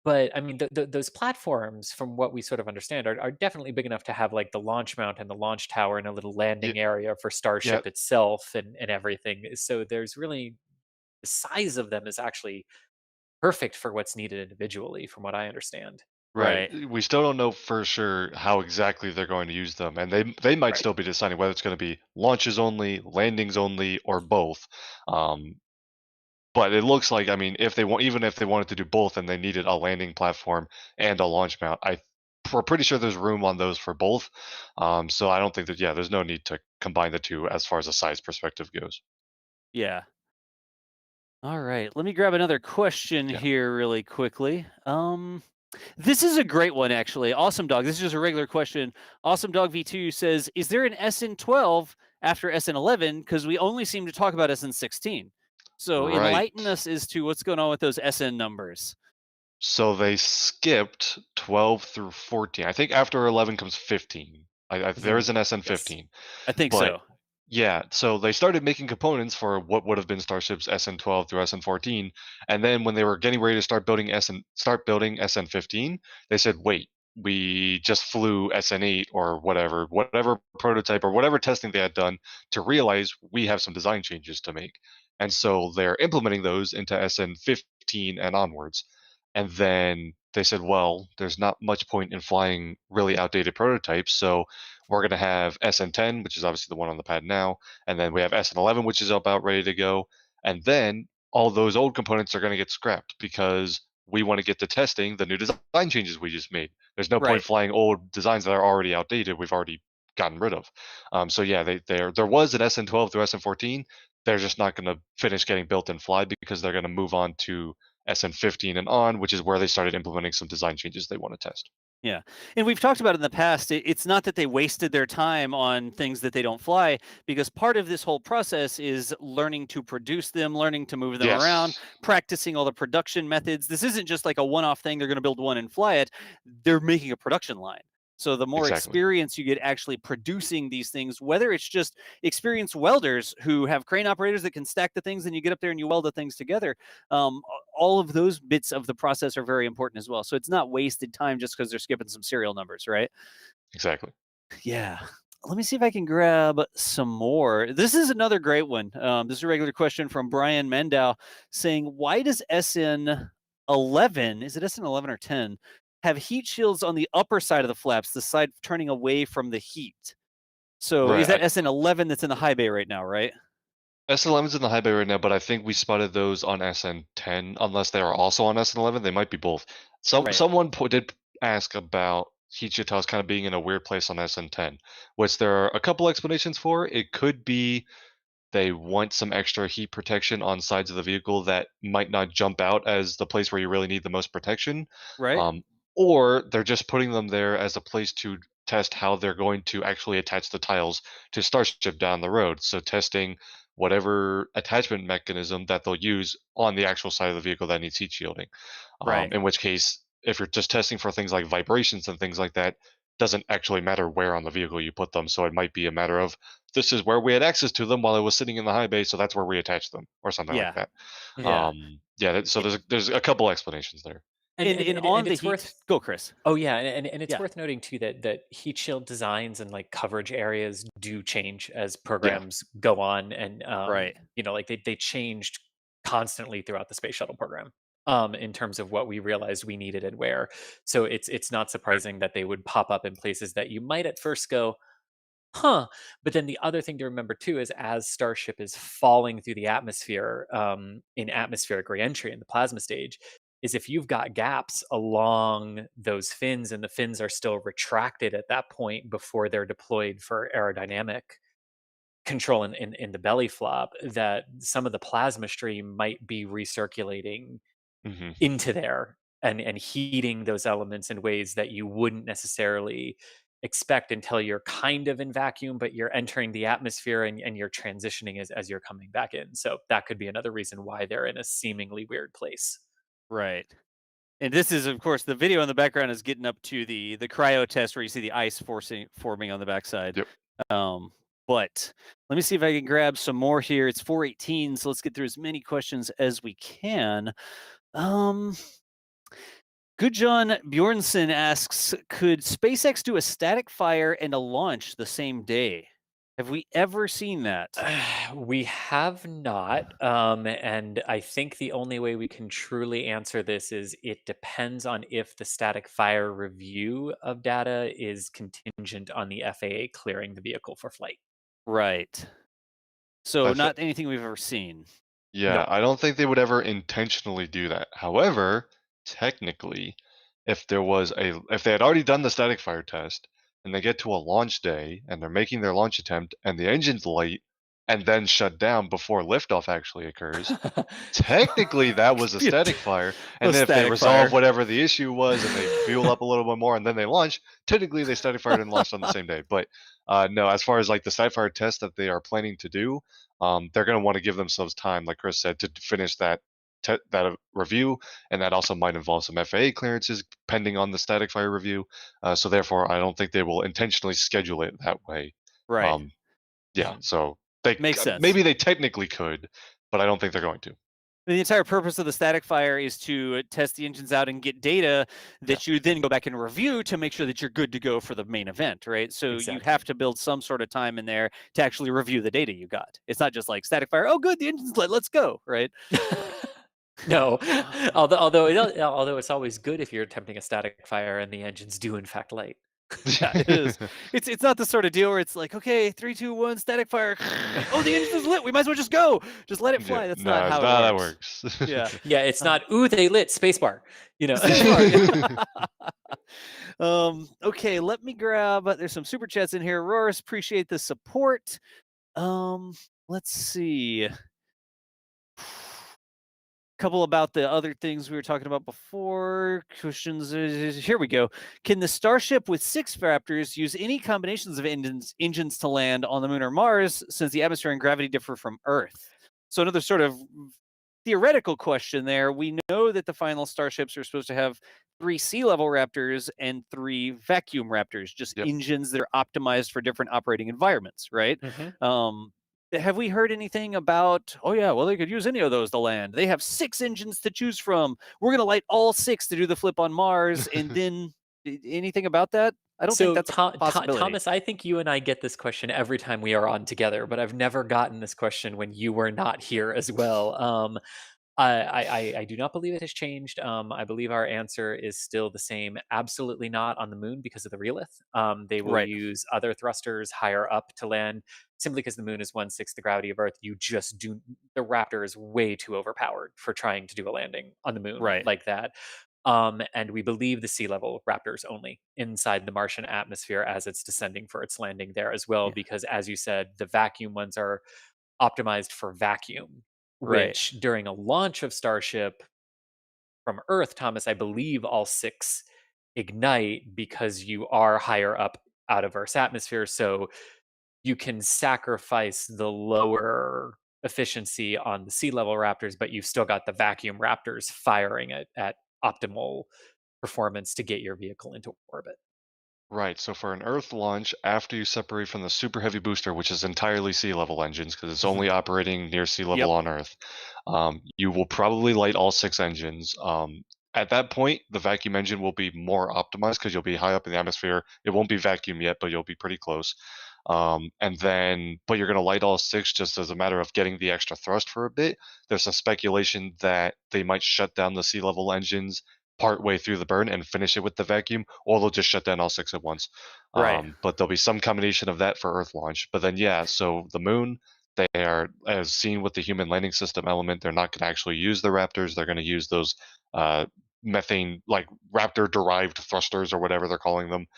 But I mean, those platforms, from what we sort of understand, are definitely big enough to have like the launch mount and the launch tower and a little landing area for Starship itself and everything. So there's really, the size of them is actually perfect for what's needed individually, from what I understand. Right. We still don't know for sure how exactly they're going to use them, and they might still be deciding whether it's going to be launches only, landings only, or both. But it looks like, I mean, even if they wanted to do both and they needed a landing platform and a launch mount, we're pretty sure there's room on those for both. So I don't think that there's no need to combine the two as far as a size perspective goes. Yeah. All right, let me grab another question here really quickly. This is a great one, actually. Awesome Dog. This is just a regular question. Awesome Dog V2 says, is there an SN12 after SN11? Because we only seem to talk about SN16. So enlighten us as to what's going on with those SN numbers. So they skipped 12 through 14. I think after 11 comes 15. There is an SN15. Yes. I think so. Yeah, so they started making components for what would have been Starship's SN12 through SN14, and then when they were getting ready to start building SN15, they said, "Wait, we just flew SN8 or whatever prototype or whatever testing they had done to realize we have some design changes to make. And so they're implementing those into SN15 and onwards. And then they said, well, there's not much point in flying really outdated prototypes. So we're going to have SN10, which is obviously the one on the pad now. And then we have SN11, which is about ready to go. And then all those old components are going to get scrapped because we want to get to testing the new design changes we just made. There's no point flying old designs that are already outdated. We've already gotten rid of. So yeah, there was an SN12 through SN14. They're just not going to finish getting built and fly because they're going to move on to SN15 and on, which is where they started implementing some design changes they want to test. Yeah. And we've talked about it in the past. It's not that they wasted their time on things that they don't fly, because part of this whole process is learning to produce them, learning to move them around, practicing all the production methods. This isn't just like a one-off thing. They're going to build one and fly it. They're making a production line. So the more experience you get actually producing these things, whether it's just experienced welders who have crane operators that can stack the things and you get up there and you weld the things together, all of those bits of the process are very important as well. So it's not wasted time just because they're skipping some serial numbers, right? Exactly. Yeah. Let me see if I can grab some more. This is another great one. This is a regular question from Brian Mendow saying, why does SN11, is it SN11 or 10, have heat shields on the upper side of the flaps, the side turning away from the heat? So is that SN11 that's in the high bay right now, right? SN11's in the high bay right now, but I think we spotted those on SN10, unless they are also on SN11. They might be both. Someone did ask about heat shield tiles kind of being in a weird place on SN10, which there are a couple explanations for. It could be they want some extra heat protection on sides of the vehicle that might not jump out as the place where you really need the most protection. Right. Or they're just putting them there as a place to test how they're going to actually attach the tiles to Starship down the road. So testing whatever attachment mechanism that they'll use on the actual side of the vehicle that needs heat shielding. In which case, if you're just testing for things like vibrations and things like that, doesn't actually matter where on the vehicle you put them. So it might be a matter of, this is where we had access to them while it was sitting in the high bay, so that's where we attached them, or something like that. So there's a couple explanations there. And on the heat, go Chris. Oh yeah, and it's worth noting too that heat shield designs and like coverage areas do change as programs go on, and you know, like they changed constantly throughout the space shuttle program in terms of what we realized we needed and where. So it's not surprising that they would pop up in places that you might at first go, huh. But then the other thing to remember too is as Starship is falling through the atmosphere in atmospheric reentry in the plasma stage, is if you've got gaps along those fins and the fins are still retracted at that point before they're deployed for aerodynamic control in the belly flop, that some of the plasma stream might be recirculating into there and heating those elements in ways that you wouldn't necessarily expect until you're kind of in vacuum, but you're entering the atmosphere and you're transitioning as you're coming back in. So that could be another reason why they're in a seemingly weird place. Right. And this is, of course, the video in the background is getting up to the cryo test where you see the ice forming on the backside. But let me see if I can grab some more here. It's 4:18, so let's get through as many questions as we can. Good John Bjornson asks, could SpaceX do a static fire and a launch the same day? Have we ever seen that? We have not. And I think the only way we can truly answer this is it depends on if the static fire review of data is contingent on the FAA clearing the vehicle for flight. Right. So not anything we've ever seen. Yeah, no. I don't think they would ever intentionally do that. However, technically, if they had already done the static fire test and they get to a launch day and they're making their launch attempt and the engine's light and then shut down before liftoff actually occurs, technically that was a static fire. And then if they resolve whatever the issue was and they fuel up a little bit more and then they launch, technically they static fired and launched on the same day. But no, as far as like the static fire test that they are planning to do, they're going to want to give themselves time, like Chris said, to finish that review, and that also might involve some FAA clearances pending on the static fire review. So therefore, I don't think they will intentionally schedule it that way. Right. Yeah. So they makes sense. Maybe they technically could, but I don't think they're going to. The entire purpose of the static fire is to test the engines out and get data that you then go back and review to make sure that you're good to go for the main event, right? So you Exactly. have to build some sort of time in there to actually review the data you got. It's not just like static fire. Oh, good, the engine's lit. Let's go, right? No, although it's always good if you're attempting a static fire and the engines do in fact light. Yeah, it is. It's not the sort of deal where it's like, okay, 3, 2, 1, static fire. Oh, the engine is lit. We might as well just go. Just let it fly. Yeah, That's no, not it's how not how it that works. works. Yeah. Yeah, it's not. Ooh, they lit spacebar. You know. Spacebar, okay, let me grab. There's some super chats in here. Roris, appreciate the support. Let's see. Couple about the other things we were talking about before. Questions. Here we go. Can the Starship with 6 Raptors use any combinations of engines to land on the Moon or Mars, since the atmosphere and gravity differ from Earth? So another sort of theoretical question there. We know that the final Starships are supposed to have 3 sea level Raptors and 3 vacuum Raptors, just Yep. engines that are optimized for different operating environments, right? Have we heard anything about, oh yeah, well, they could use any of those to land. They have 6 engines to choose from. We're going to light all 6 to do the flip on Mars. And then anything about that? I don't think that's a possibility. Thomas, I think you and I get this question every time we are on together, but I've never gotten this question when you were not here as well. I do not believe it has changed. I believe our answer is still the same. Absolutely not on the Moon because of the regolith. They will Right. use other thrusters higher up to land, simply because the Moon is 1/6 the gravity of Earth. You just do. The Raptor is way too overpowered for trying to do a landing on the Moon Right. like that. And we believe the sea level Raptors only inside the Martian atmosphere as it's descending for its landing there as well, Yeah. because as you said, the vacuum ones are optimized for vacuum, Right. which during a launch of Starship from Earth, Thomas, I believe all 6 ignite because you are higher up out of Earth's atmosphere. So you can sacrifice the lower efficiency on the sea level Raptors, but you've still got the vacuum Raptors firing at optimal performance to get your vehicle into orbit. Right, so for an Earth launch, after you separate from the Super Heavy booster, which is entirely sea level engines, because it's only operating near sea level on Earth, you will probably light all 6 engines. At that point, the vacuum engine will be more optimized because you'll be high up in the atmosphere. It won't be vacuum yet, but you'll be pretty close. And then, but you're going to light all 6 just as a matter of getting the extra thrust for a bit. There's some speculation that they might shut down the sea level engines partway through the burn and finish it with the vacuum, or they'll just shut down all 6 at once. Right. But there'll be some combination of that for Earth launch. But then, yeah, so the Moon, they are, as seen with the human landing system element, they're not going to actually use the Raptors. They're going to use those methane, like Raptor derived thrusters or whatever they're calling them,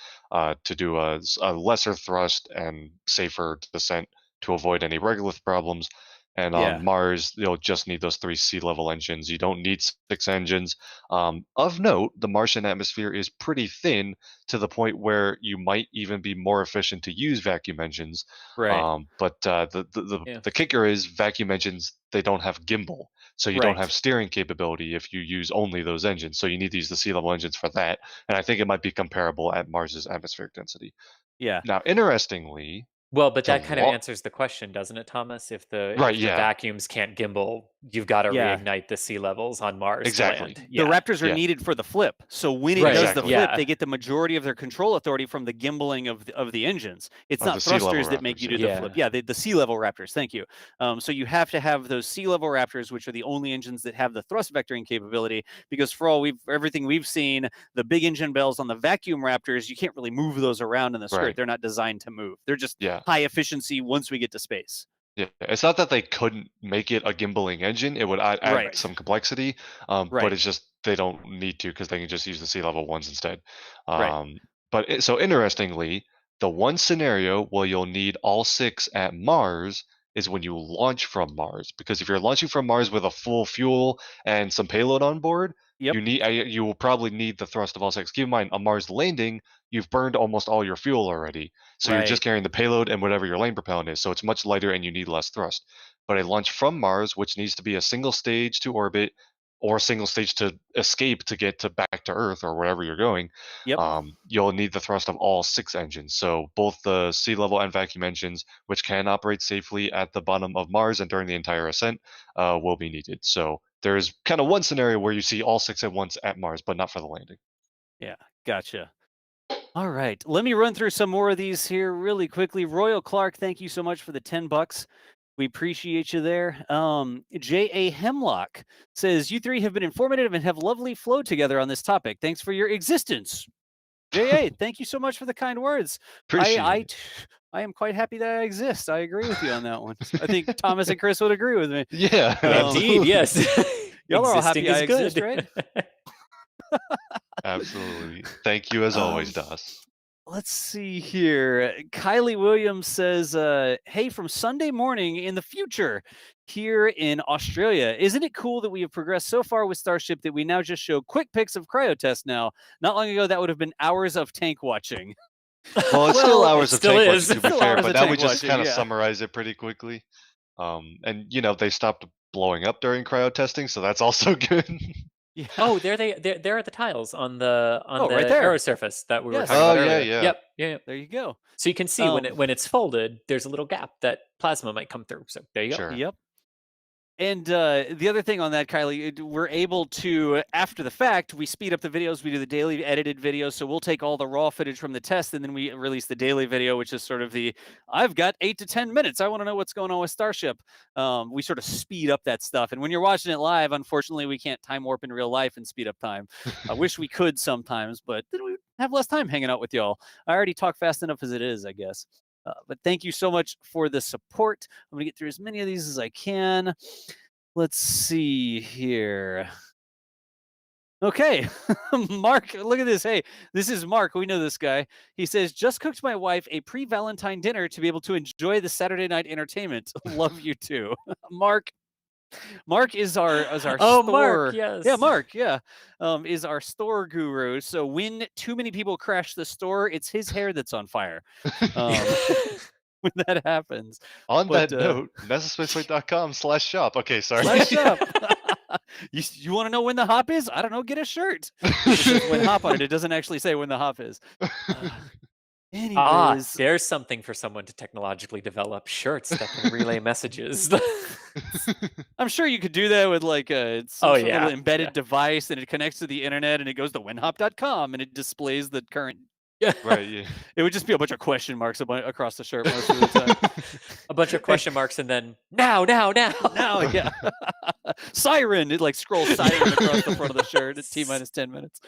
to do a lesser thrust and safer descent to avoid any regolith problems. And on Mars, you'll just need those 3 sea level engines. You don't need 6 engines. Of note, the Martian atmosphere is pretty thin to the point where you might even be more efficient to use vacuum engines. Right. But the kicker is vacuum engines, they don't have gimbal. So you don't have steering capability if you use only those engines. So you need to use the sea level engines for that. And I think it might be comparable at Mars's atmospheric density. Yeah. Now, interestingly, well, but that kind of answers the question, doesn't it, Thomas? If the vacuums can't gimbal, you've got to reignite the sea levels on Mars. Exactly. To land. The Raptors are needed for the flip. So when it does the flip, they get the majority of their control authority from the gimbling of the engines. It's not thrusters that make you do the flip. Yeah, the sea level Raptors. Thank you. So you have to have those sea level Raptors, which are the only engines that have the thrust vectoring capability. Because for everything we've seen, the big engine bells on the vacuum Raptors, you can't really move those around in the script. They're not designed to move. They're just high efficiency once we get to space. Yeah, it's not that they couldn't make it a gimbaling engine. It would add some complexity, but it's just they don't need to because they can just use the sea level ones instead. But so interestingly, the one scenario where you'll need all 6 at Mars is when you launch from Mars, because if you're launching from Mars with a full fuel and some payload on board, you will probably need the thrust of all 6. Keep in mind, a Mars landing, you've burned almost all your fuel already, so you're just carrying the payload and whatever your lane propellant is, so it's much lighter and you need less thrust. But a launch from Mars, which needs to be a single stage to orbit, or a single stage to escape to get back to Earth or wherever you're going, Yep. you'll need the thrust of all 6 engines. So both the sea level and vacuum engines, which can operate safely at the bottom of Mars and during the entire ascent, will be needed. So there's kind of one scenario where you see all 6 at once at Mars, but not for the landing. Yeah, gotcha. All right, let me run through some more of these here really quickly. Royal Clark, thank you so much for the $10. We appreciate you there. J.A. Hemlock says, you three have been informative and have lovely flow together on this topic. Thanks for your existence. J.A., thank you so much for the kind words. I am quite happy that I exist. I agree with you on that one. I think Thomas and Chris would agree with me. Yeah. Indeed, yes. Y'all are all happy I Existing is exist, right? Absolutely. Thank you as always, Das. Let's see here. Kylie Williams says, hey, from Sunday morning in the future here in Australia, isn't it cool that we have progressed so far with Starship that we now just show quick pics of cryotest now? Not long ago, that would have been hours of tank watching. Well, it's still hours of tank is. watching, to be Still fair, hours but of that tank would just watching, kind of yeah. summarize it pretty quickly. And they stopped blowing up during cryo testing, so that's also good. Yeah. Oh, there are the tiles on the right there. aero surface that we were Yes. talking about Oh, yeah, earlier. yeah. Yep. There you go. So you can see when it's folded, there's a little gap that plasma might come through. So there you go. Sure. Yep. And the other thing on that, Kylie, we're able to, after the fact, we speed up the videos. We do the daily edited videos. So we'll take all the raw footage from the test, and then we release the daily video, which is sort of I've got 8 to 10 minutes. I want to know what's going on with Starship. We sort of speed up that stuff. And when you're watching it live, unfortunately, we can't time warp in real life and speed up time. I wish we could sometimes, but then we have less time hanging out with y'all. I already talk fast enough as it is, I guess. But thank you so much for the support. I'm going to get through as many of these as I can. Let's see here. Okay, Mark, look at this. Hey, this is Mark. We know this guy. He says, just cooked my wife a pre-Valentine dinner to be able to enjoy the Saturday night entertainment. Love you too. Mark is our Oh, store. Mark, yes. Yeah, Mark, yeah. Is our store guru. So when too many people crash the store, it's his hair that's on fire. When that happens. On that note, NASASpaceflight.com/shop. Okay, sorry. /shop. You want to know when the hop is? I don't know. Get a shirt. It says when hop on it. It doesn't actually say when the hop is. Anyways, there's something for someone to technologically develop shirts that can relay messages. I'm sure you could do that with like some sort of embedded device, and it connects to the internet, and it goes to whenhop.com, and it displays the current. Right, yeah. It would just be a bunch of question marks across the shirt most of the time. A bunch of question marks, and then now, yeah. Siren. It like scrolls siren across the front of the shirt. It's T-minus 10 minutes.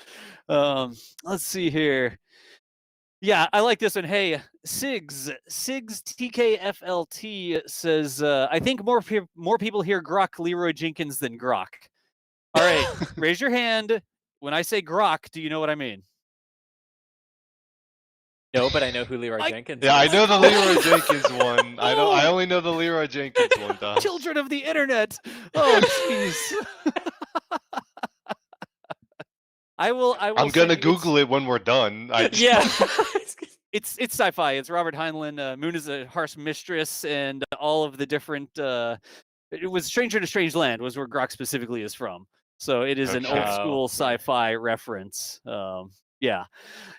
Let's see here. Yeah, I like this one. Hey, Sigs TKFLT says, I think more people hear Grok Leroy Jenkins than Grok. All right, raise your hand. When I say Grok, do you know what I mean? No, but I know who Leroy Jenkins is. Yeah, I know the Leroy Jenkins one. I only know the Leroy Jenkins one, Don. Children of the internet. Oh, jeez. I will. I'm gonna Google it when we're done. Yeah. It's sci-fi. It's Robert Heinlein. Moon is a harsh mistress, and all of the different. It was Stranger to Strange Land was where Grok specifically is from. So it is an old school sci-fi reference. Yeah.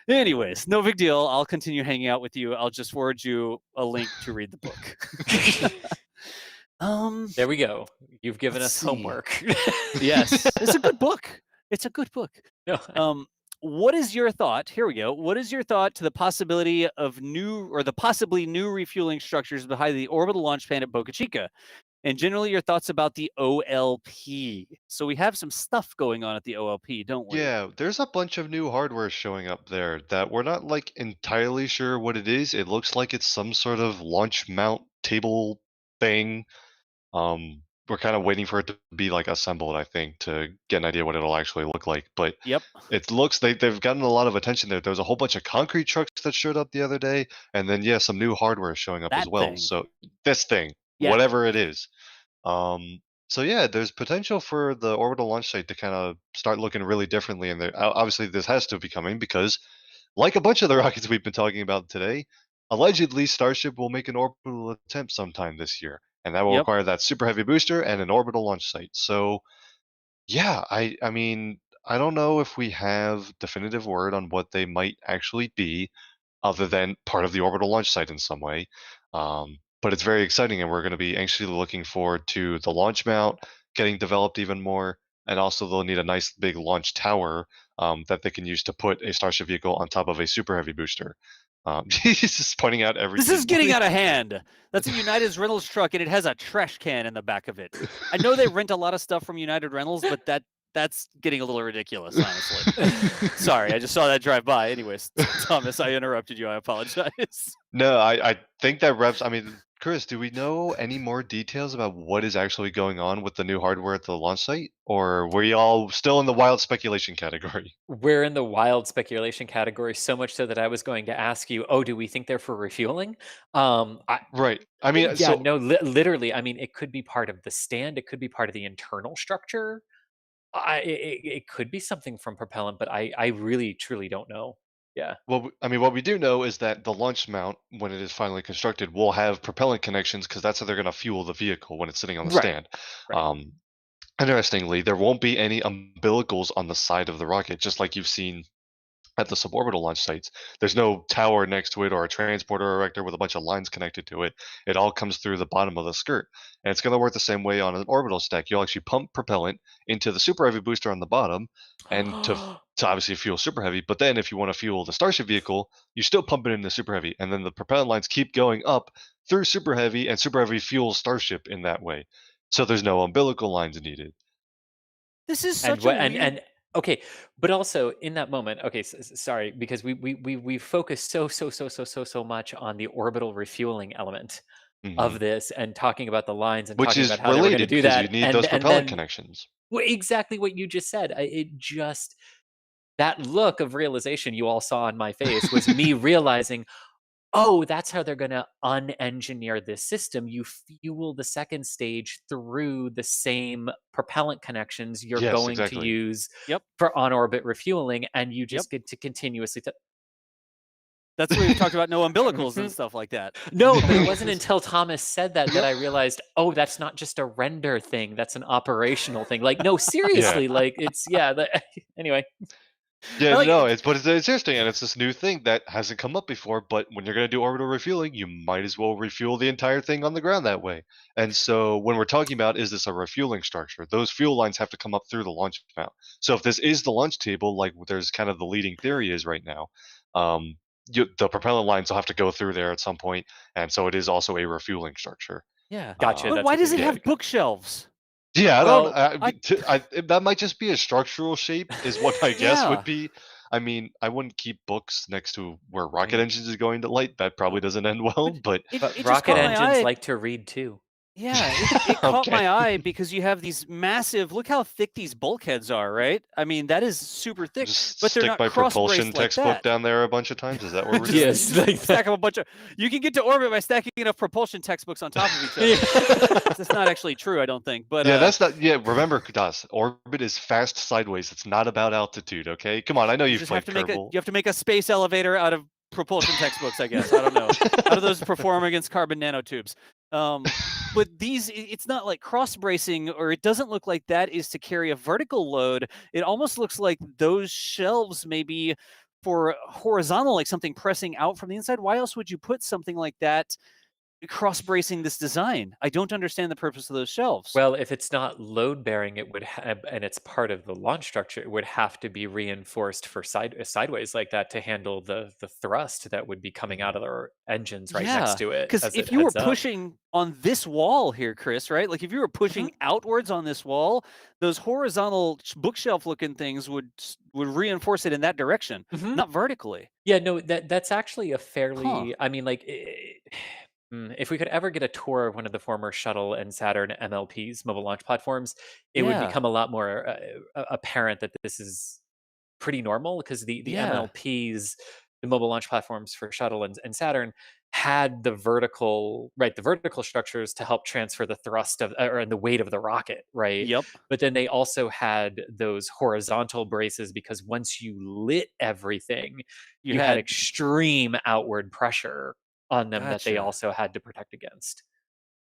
Anyways, no big deal. I'll continue hanging out with you. I'll just forward you a link to read the book. There we go. You've given us homework. Yes. It's a good book. It's a good book. No. What is your thought? Here we go. What is your thought to the possibility of possibly new refueling structures behind the orbital launch pad at Boca Chica? And generally your thoughts about the OLP. So we have some stuff going on at the OLP, don't we? Yeah, there's a bunch of new hardware showing up there that we're not like entirely sure what it is. It looks like it's some sort of launch mount table thing. We're kind of waiting for it to be like assembled, I think, to get an idea what it'll actually look like. But yep, it looks they've gotten a lot of attention there. There was a whole bunch of concrete trucks that showed up the other day, and then some new hardware showing up as well. So this thing, whatever it is. So yeah, there's potential for the orbital launch site to kind of start looking really differently. And obviously this has to be coming because, like a bunch of the rockets we've been talking about today, allegedly Starship will make an orbital attempt sometime this year. And that will require that super heavy booster and an orbital launch site. So Yeah, I mean, I don't know if we have definitive word on what they might actually be, other than part of the orbital launch site in some way. But it's very exciting, and we're going to be anxiously looking forward to the launch mount getting developed even more. And also, they'll need a nice big launch tower that they can use to put a Starship vehicle on top of a super heavy booster. He's just pointing out every. This is getting out of hand. That's a United Rentals truck, and it has a trash can in the back of it. I know they rent a lot of stuff from United Rentals, but that's getting a little ridiculous, honestly. Sorry, I just saw that drive by. Anyways, Thomas, I interrupted you. I apologize. No, I think that reps. I mean, Chris, do we know any more details about what is actually going on with the new hardware at the launch site, or were we all still in the wild speculation category? We're in the wild speculation category, so much so that I was going to ask you, oh, do we think they're for refueling? Right. I mean, Yeah, so no, literally. I mean, it could be part of the stand. It could be part of the internal structure. It could be something from propellant, but I really truly don't know. Yeah. well, I mean, what we do know is that the launch mount, when it is finally constructed, will have propellant connections because that's how they're going to fuel the vehicle when it's sitting on the Right. stand. Right. Interestingly, there won't be any umbilicals on the side of the rocket, just like you've seen at the suborbital launch sites. There's no tower next to it or a transporter erector with a bunch of lines connected to it. It all comes through the bottom of the skirt. And it's going to work the same way on an orbital stack. You'll actually pump propellant into the super heavy booster on the bottom and to obviously fuel super heavy. But then if you want to fuel the Starship vehicle, you still pump it into super heavy. And then the propellant lines keep going up through super heavy, and super heavy fuels Starship in that way. So there's no umbilical lines needed. This is and such what a weird... and okay, but also in that moment, okay, sorry, because we focus so much on the orbital refueling element Mhm. of this and talking about the lines and Which talking is about how they were going to related do because you that, need and those and propellant then connections. exactly what you just said. It just, that look of realization you all saw on my face was me realizing, oh, that's how they're going to unengineer this system. You fuel the second stage through the same propellant connections you're Yes, going to exactly. use Yep. for on-orbit refueling, and you Yep. just get to continuously... That's where we've talked about no umbilicals and stuff like that. No, but it wasn't until Thomas said that I realized, oh, that's not just a render thing. That's an operational thing. Like, no, seriously, like it's, yeah. Anyway. Yeah, Like, no, it's interesting, and it's this new thing that hasn't come up before. But when you're going to do orbital refueling, you might as well refuel the entire thing on the ground that way. And so when we're talking about is this a refueling structure, those fuel lines have to come up through the launch mount. So if this is the launch table, like there's kind of the leading theory is right now, the propellant lines will have to go through there at some point, and so it is also a refueling structure. yeah. Gotcha. But That's why what does you're it getting have at. bookshelves? Yeah, Well, that might just be a structural shape, is what I guess Yeah. would be. I mean, I wouldn't keep books next to where rocket engines is going to light. That probably doesn't end well, but It but just rocket caught my engines eye. like to read too. Yeah, it caught Okay. my eye because you have these massive... Look how thick these bulkheads are, right? I mean, that is super thick, Just but they're stick not my propulsion cross-braced like textbook that. down there a bunch of times. Is that what we're doing? Yes, like Stack up a bunch of... You can get to orbit by stacking enough propulsion textbooks on top of each other. That's not actually true, I don't think. But Yeah, that's not. Yeah, remember, Das, orbit is fast sideways. It's not about altitude. Okay, come on. I know you you've just have played to make a Kerbal. you have to make a space elevator out of propulsion textbooks, I guess. I don't know. How do those perform against carbon nanotubes? But it's not like cross bracing, or it doesn't look like that is to carry a vertical load. It almost looks like those shelves may be for horizontal, like something pressing out from the inside. Why else would you put something like that cross bracing this design? I don't understand the purpose of those shelves. Well, if it's not load bearing, it would have, and it's part of the launch structure, it would have to be reinforced for sideways like that to handle the thrust that would be coming out of their engines right next to it because as if it you were heads up. pushing on this wall here, Chris, right? Like if you were pushing outwards on this wall, those horizontal bookshelf looking things would reinforce it in that direction, not vertically. Yeah, no, that's actually a fairly, Huh. I mean, like, if we could ever get a tour of one of the former Shuttle and Saturn MLPs, mobile launch platforms, it would Yeah. become a lot more apparent that this is pretty normal, because the Yeah. MLPs, the mobile launch platforms for Shuttle and Saturn, had the vertical structures to help transfer the thrust of, or the weight of the rocket, right? Yep. But then they also had those horizontal braces, because once you lit everything, you had extreme outward pressure on them that they Gotcha. also had to protect against.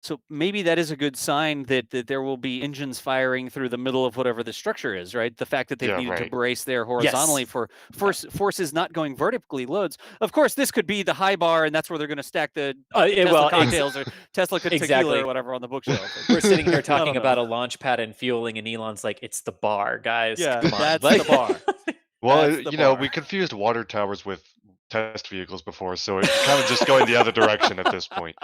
So maybe that is a good sign that there will be engines firing through the middle of whatever the structure is, right? The fact that they've Yeah, needed to right. brace there horizontally Yes. for forces not going vertically loads. Of course, this could be the high bar, and that's where they're going to stack the Tesla Well, cocktails or Tesla tequila exactly. or whatever on the bookshelf. We're sitting here I don't talking know. about a launch pad and fueling, and Elon's like, "It's the bar, guys. Yeah, Come on." that's Like- the bar. Well, That's the you know, bar. we confused water towers with test vehicles before, so it's kind of just going the other direction at this point.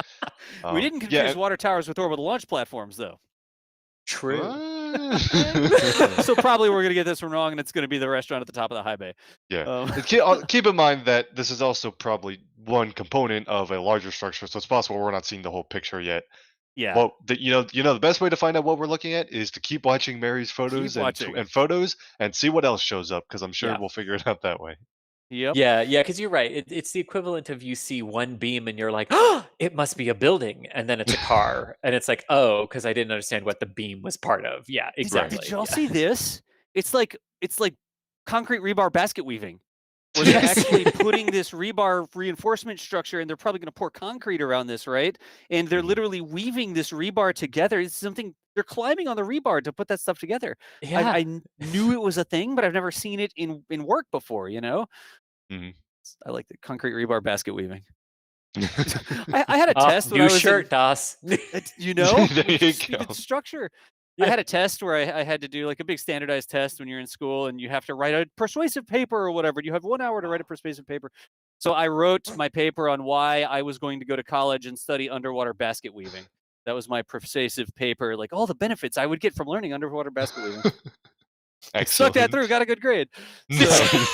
We didn't confuse water towers with orbital launch platforms, though. True. So probably we're going to get this one wrong, and it's going to be the restaurant at the top of the high bay. Yeah. And keep in mind that this is also probably one component of a larger structure, so it's possible we're not seeing the whole picture yet. Yeah. Well, the best way to find out what we're looking at is to keep watching Mary's photos and photos and see what else shows up, because I'm sure we'll figure it out that way. Yep. Yeah, because you're right. It's the equivalent of you see one beam and you're like, "Oh, it must be a building," and then it's a car, and it's like, "Oh, because I didn't understand what the beam was part of." Yeah, exactly. Did y'all see this? It's like concrete rebar basket weaving. Where they're actually putting this rebar reinforcement structure, and they're probably going to pour concrete around this, right? And they're literally weaving this rebar together. It's something they're climbing on the rebar to put that stuff together. Yeah. I knew it was a thing, but I've never seen it in work before. You know, I like the concrete rebar basket weaving. I had a test when I was Das. You know, There you go. structure. I had a test where I had to do like a big standardized test when you're in school, and you have to write a persuasive paper or whatever. You have 1 hour to write a persuasive paper. So I wrote my paper on why I was going to go to college and study underwater basket weaving. That was my persuasive paper, like all the benefits I would get from learning underwater basket weaving. I stuck that through, got a good grade. So.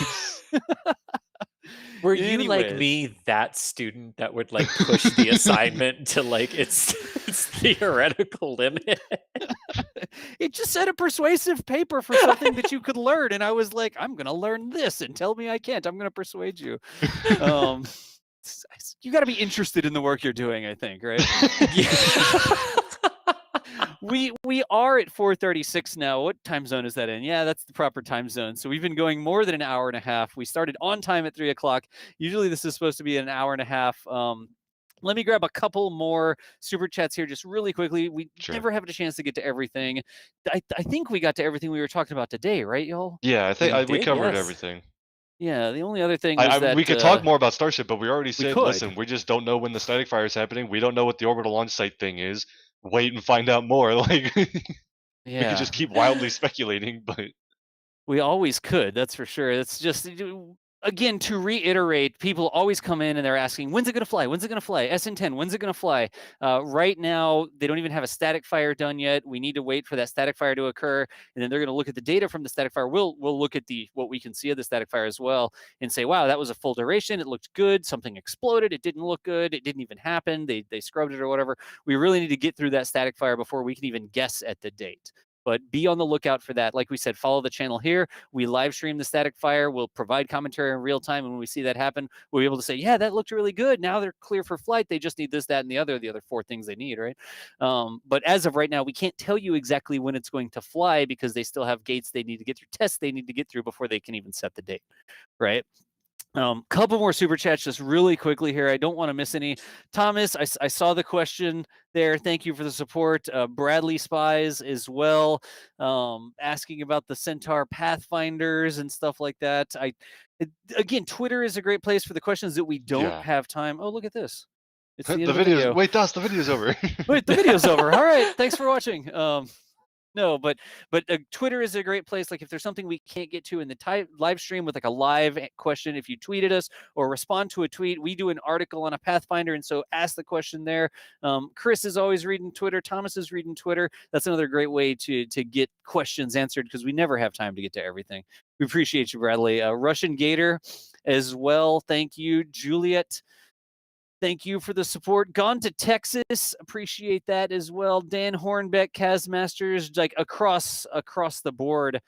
Were you like me, that student that would like push the assignment to like its theoretical limit? It just said a persuasive paper for something that you could learn, and I was like, I'm going to learn this, and tell me I can't. I'm going to persuade you. You got to be interested in the work you're doing, I think, right? We are at 4:36 now. What time zone is that in? Yeah, that's the proper time zone. So we've been going more than an hour and a half. We started on time at 3 o'clock. Usually this is supposed to be an hour and a half. Let me grab a couple more super chats here just really quickly. We never have a chance to get to everything. I think we got to everything we were talking about today, right, y'all? Yeah, I think we covered everything. Yeah, the only other thing was that we could talk more about Starship, but we already said, could. listen, we just don't know when the static fire is happening. We don't know what the orbital launch site thing is. Wait and find out more. Like, we could just keep wildly speculating, but we always could. That's for sure. It's just, again, to reiterate, people always come in and they're asking, when's it going to fly? When's it going to fly? SN10, when's it going to fly? Right now, they don't even have a static fire done yet. We need to wait for that static fire to occur, and then they're going to look at the data from the static fire. We'll look at what we can see of the static fire as well and say, wow, that was a full duration. It looked good. Something exploded. It didn't look good. It didn't even happen. They scrubbed it or whatever. We really need to get through that static fire before we can even guess at the date. But be on the lookout for that. Like we said, follow the channel here. We live stream the static fire. We'll provide commentary in real time. And when we see that happen, we'll be able to say, yeah, that looked really good. Now they're clear for flight. They just need this, that, and the other 4 things they need, right? But as of right now, we can't tell you exactly when it's going to fly because they still have gates they need to get through, tests they need to get through before they can even set the date, right? Couple more super chats just really quickly here. I don't want to miss any. Thomas, I saw the question there. Thank you for the support. Bradley Spies as well, asking about the Centaur Pathfinders and stuff like that. Again, Twitter is a great place for the questions that we don't have time. Oh, look at this. It's the end of the video. Wait, Das, the video's over. Wait, the video's over. All right. Thanks for watching. No, but Twitter is a great place. Like if there's something we can't get to in the live stream with like a live question, if you tweeted us or respond to a tweet, we do an article on a Pathfinder. And so ask the question there. Chris is always reading Twitter. Thomas is reading Twitter. That's another great way to get questions answered because we never have time to get to everything. We appreciate you, Bradley. Russian Gator as well. Thank you. Juliet. Thank you for the support. Gone to Texas. Appreciate that as well. Dan Hornbeck, Kazmasters, like across the board.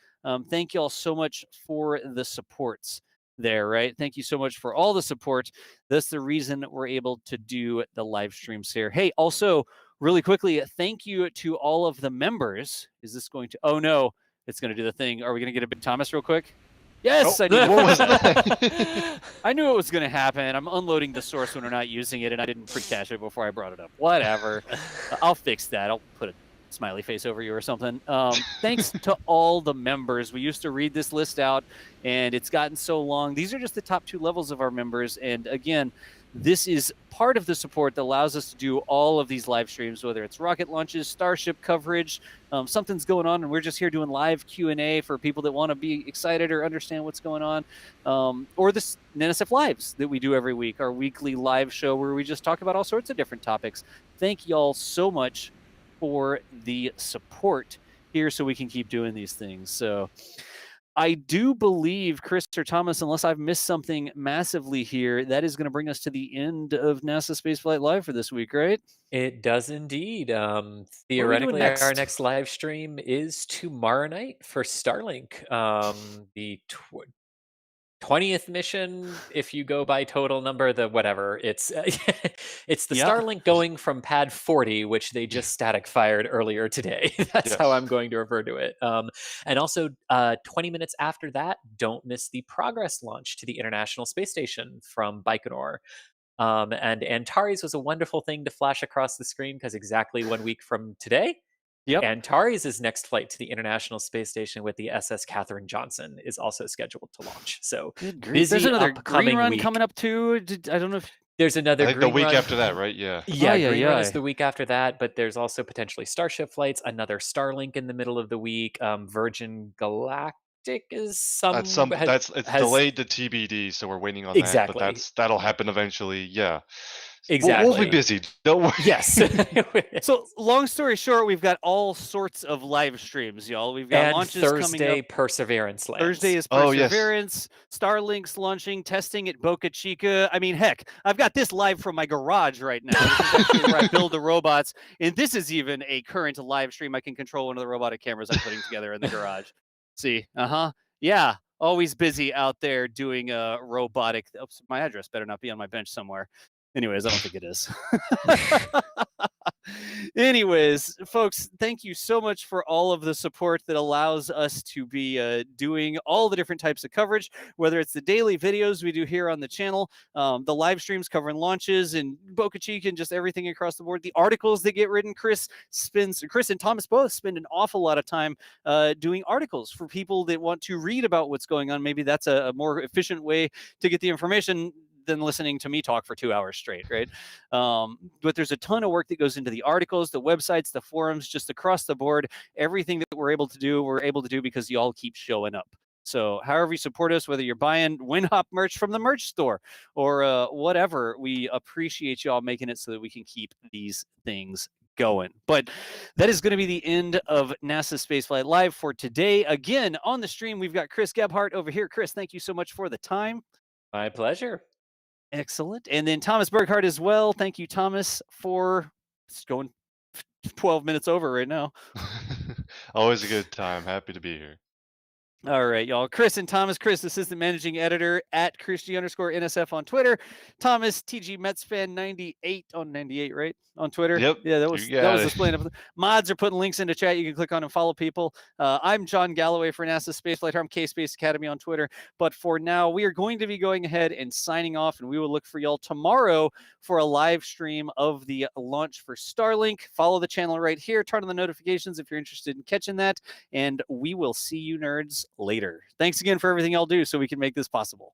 Thank you all so much for the supports there, right? Thank you so much for all the support. That's the reason we're able to do the live streams here. Hey, also, really quickly, thank you to all of the members. Is this going to, oh no, it's going to do the thing. Are we going to get a big Thomas real quick? Yes, Oh, I knew what was that? I knew it was going to happen. I'm unloading the source when we're not using it, and I didn't pre-cache it before I brought it up. Whatever. I'll fix that. I'll put a smiley face over you or something. Thanks to all the members. We used to read this list out, and it's gotten so long. These are just the top 2 levels of our members. And again, this is part of the support that allows us to do all of these live streams, whether it's rocket launches, Starship coverage, something's going on, and we're just here doing live Q&A for people that want to be excited or understand what's going on, or this NSF Lives that we do every week, our weekly live show where we just talk about all sorts of different topics. Thank y'all so much for the support here so we can keep doing these things. So I do believe, Chris or Thomas, unless I've missed something massively here, that is going to bring us to the end of NASA Spaceflight Live for this week, right? It does indeed. Theoretically, our next live stream is tomorrow night for Starlink. The 20th mission, if you go by total number, the whatever. It's it's the Starlink going from pad 40, which they just static fired earlier today. That's how I'm going to refer to it. And also 20 minutes after that, don't miss the Progress launch to the International Space Station from Baikonur. And Antares was a wonderful thing to flash across the screen because exactly 1 week from today, Antares' next flight to the International Space Station with the SS Katherine Johnson is also scheduled to launch. So busy. There's another upcoming green run week. coming up too. I don't know if there's another. I think green the week run. after that, right? Yeah. Yeah, green run is the week after that, but there's also potentially Starship flights, another Starlink in the middle of the week. Virgin Galactic is it's delayed to TBD, so we're waiting on that. But that'll happen eventually. Yeah. Exactly. We'll be busy. Don't worry. Yes. So, long story short, we've got all sorts of live streams, y'all. We've got launches Thursday, coming up. Perseverance lands. Thursday is Perseverance. Starlink's launching, testing at Boca Chica. I mean, heck, I've got this live from my garage right now. This is actually where I build the robots, and this is even a current live stream. I can control one of the robotic cameras I'm putting together in the garage. See, yeah, always busy out there doing robotic. Oops, my address better not be on my bench somewhere. Anyways, I don't think it is. Anyways, folks, thank you so much for all of the support that allows us to be doing all the different types of coverage, whether it's the daily videos we do here on the channel, the live streams covering launches and Boca Chica and just everything across the board, the articles that get written. Chris and Thomas both spend an awful lot of time doing articles for people that want to read about what's going on. Maybe that's a more efficient way to get the information than listening to me talk for 2 hours straight, right? But there's a ton of work that goes into the articles, the websites, the forums, just across the board. Everything that we're able to do because you all keep showing up. So however you support us, whether you're buying WinHop merch from the merch store or whatever, we appreciate you all making it so that we can keep these things going. But that is going to be the end of NASA Spaceflight Live for today. Again, on the stream, we've got Chris Gebhardt over here. Chris, thank you so much for the time. My pleasure. Excellent. And then Thomas Burghardt as well. Thank you, Thomas, for going 12 minutes over right now. Always a good time. Happy to be here. All right, y'all. Chris and Thomas. Chris, assistant managing editor at Christy_NSF on Twitter. Thomas, TG Mets fan 98 on 98, right? On Twitter. Yep. Yeah, that was displaying up. Mods are putting links into chat. You can click on and follow people. I'm John Galloway for NASA Spaceflight. I'm K-Space Academy on Twitter. But for now, we are going to be going ahead and signing off, and we will look for y'all tomorrow for a live stream of the launch for Starlink. Follow the channel right here. Turn on the notifications if you're interested in catching that, and we will see you nerds later. Thanks again for everything y'all do so we can make this possible.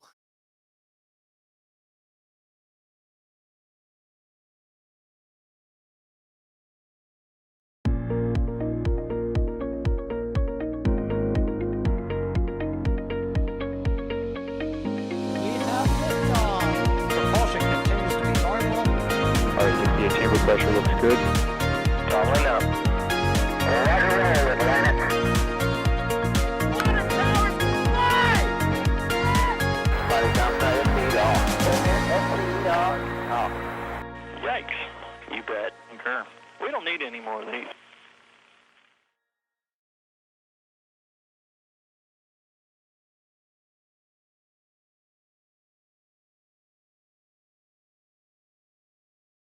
Chamber pressure looks good. Following up. Roger, roll, planet. Flight downside of speed off. Yikes. You bet. Concur. We don't need any more of these.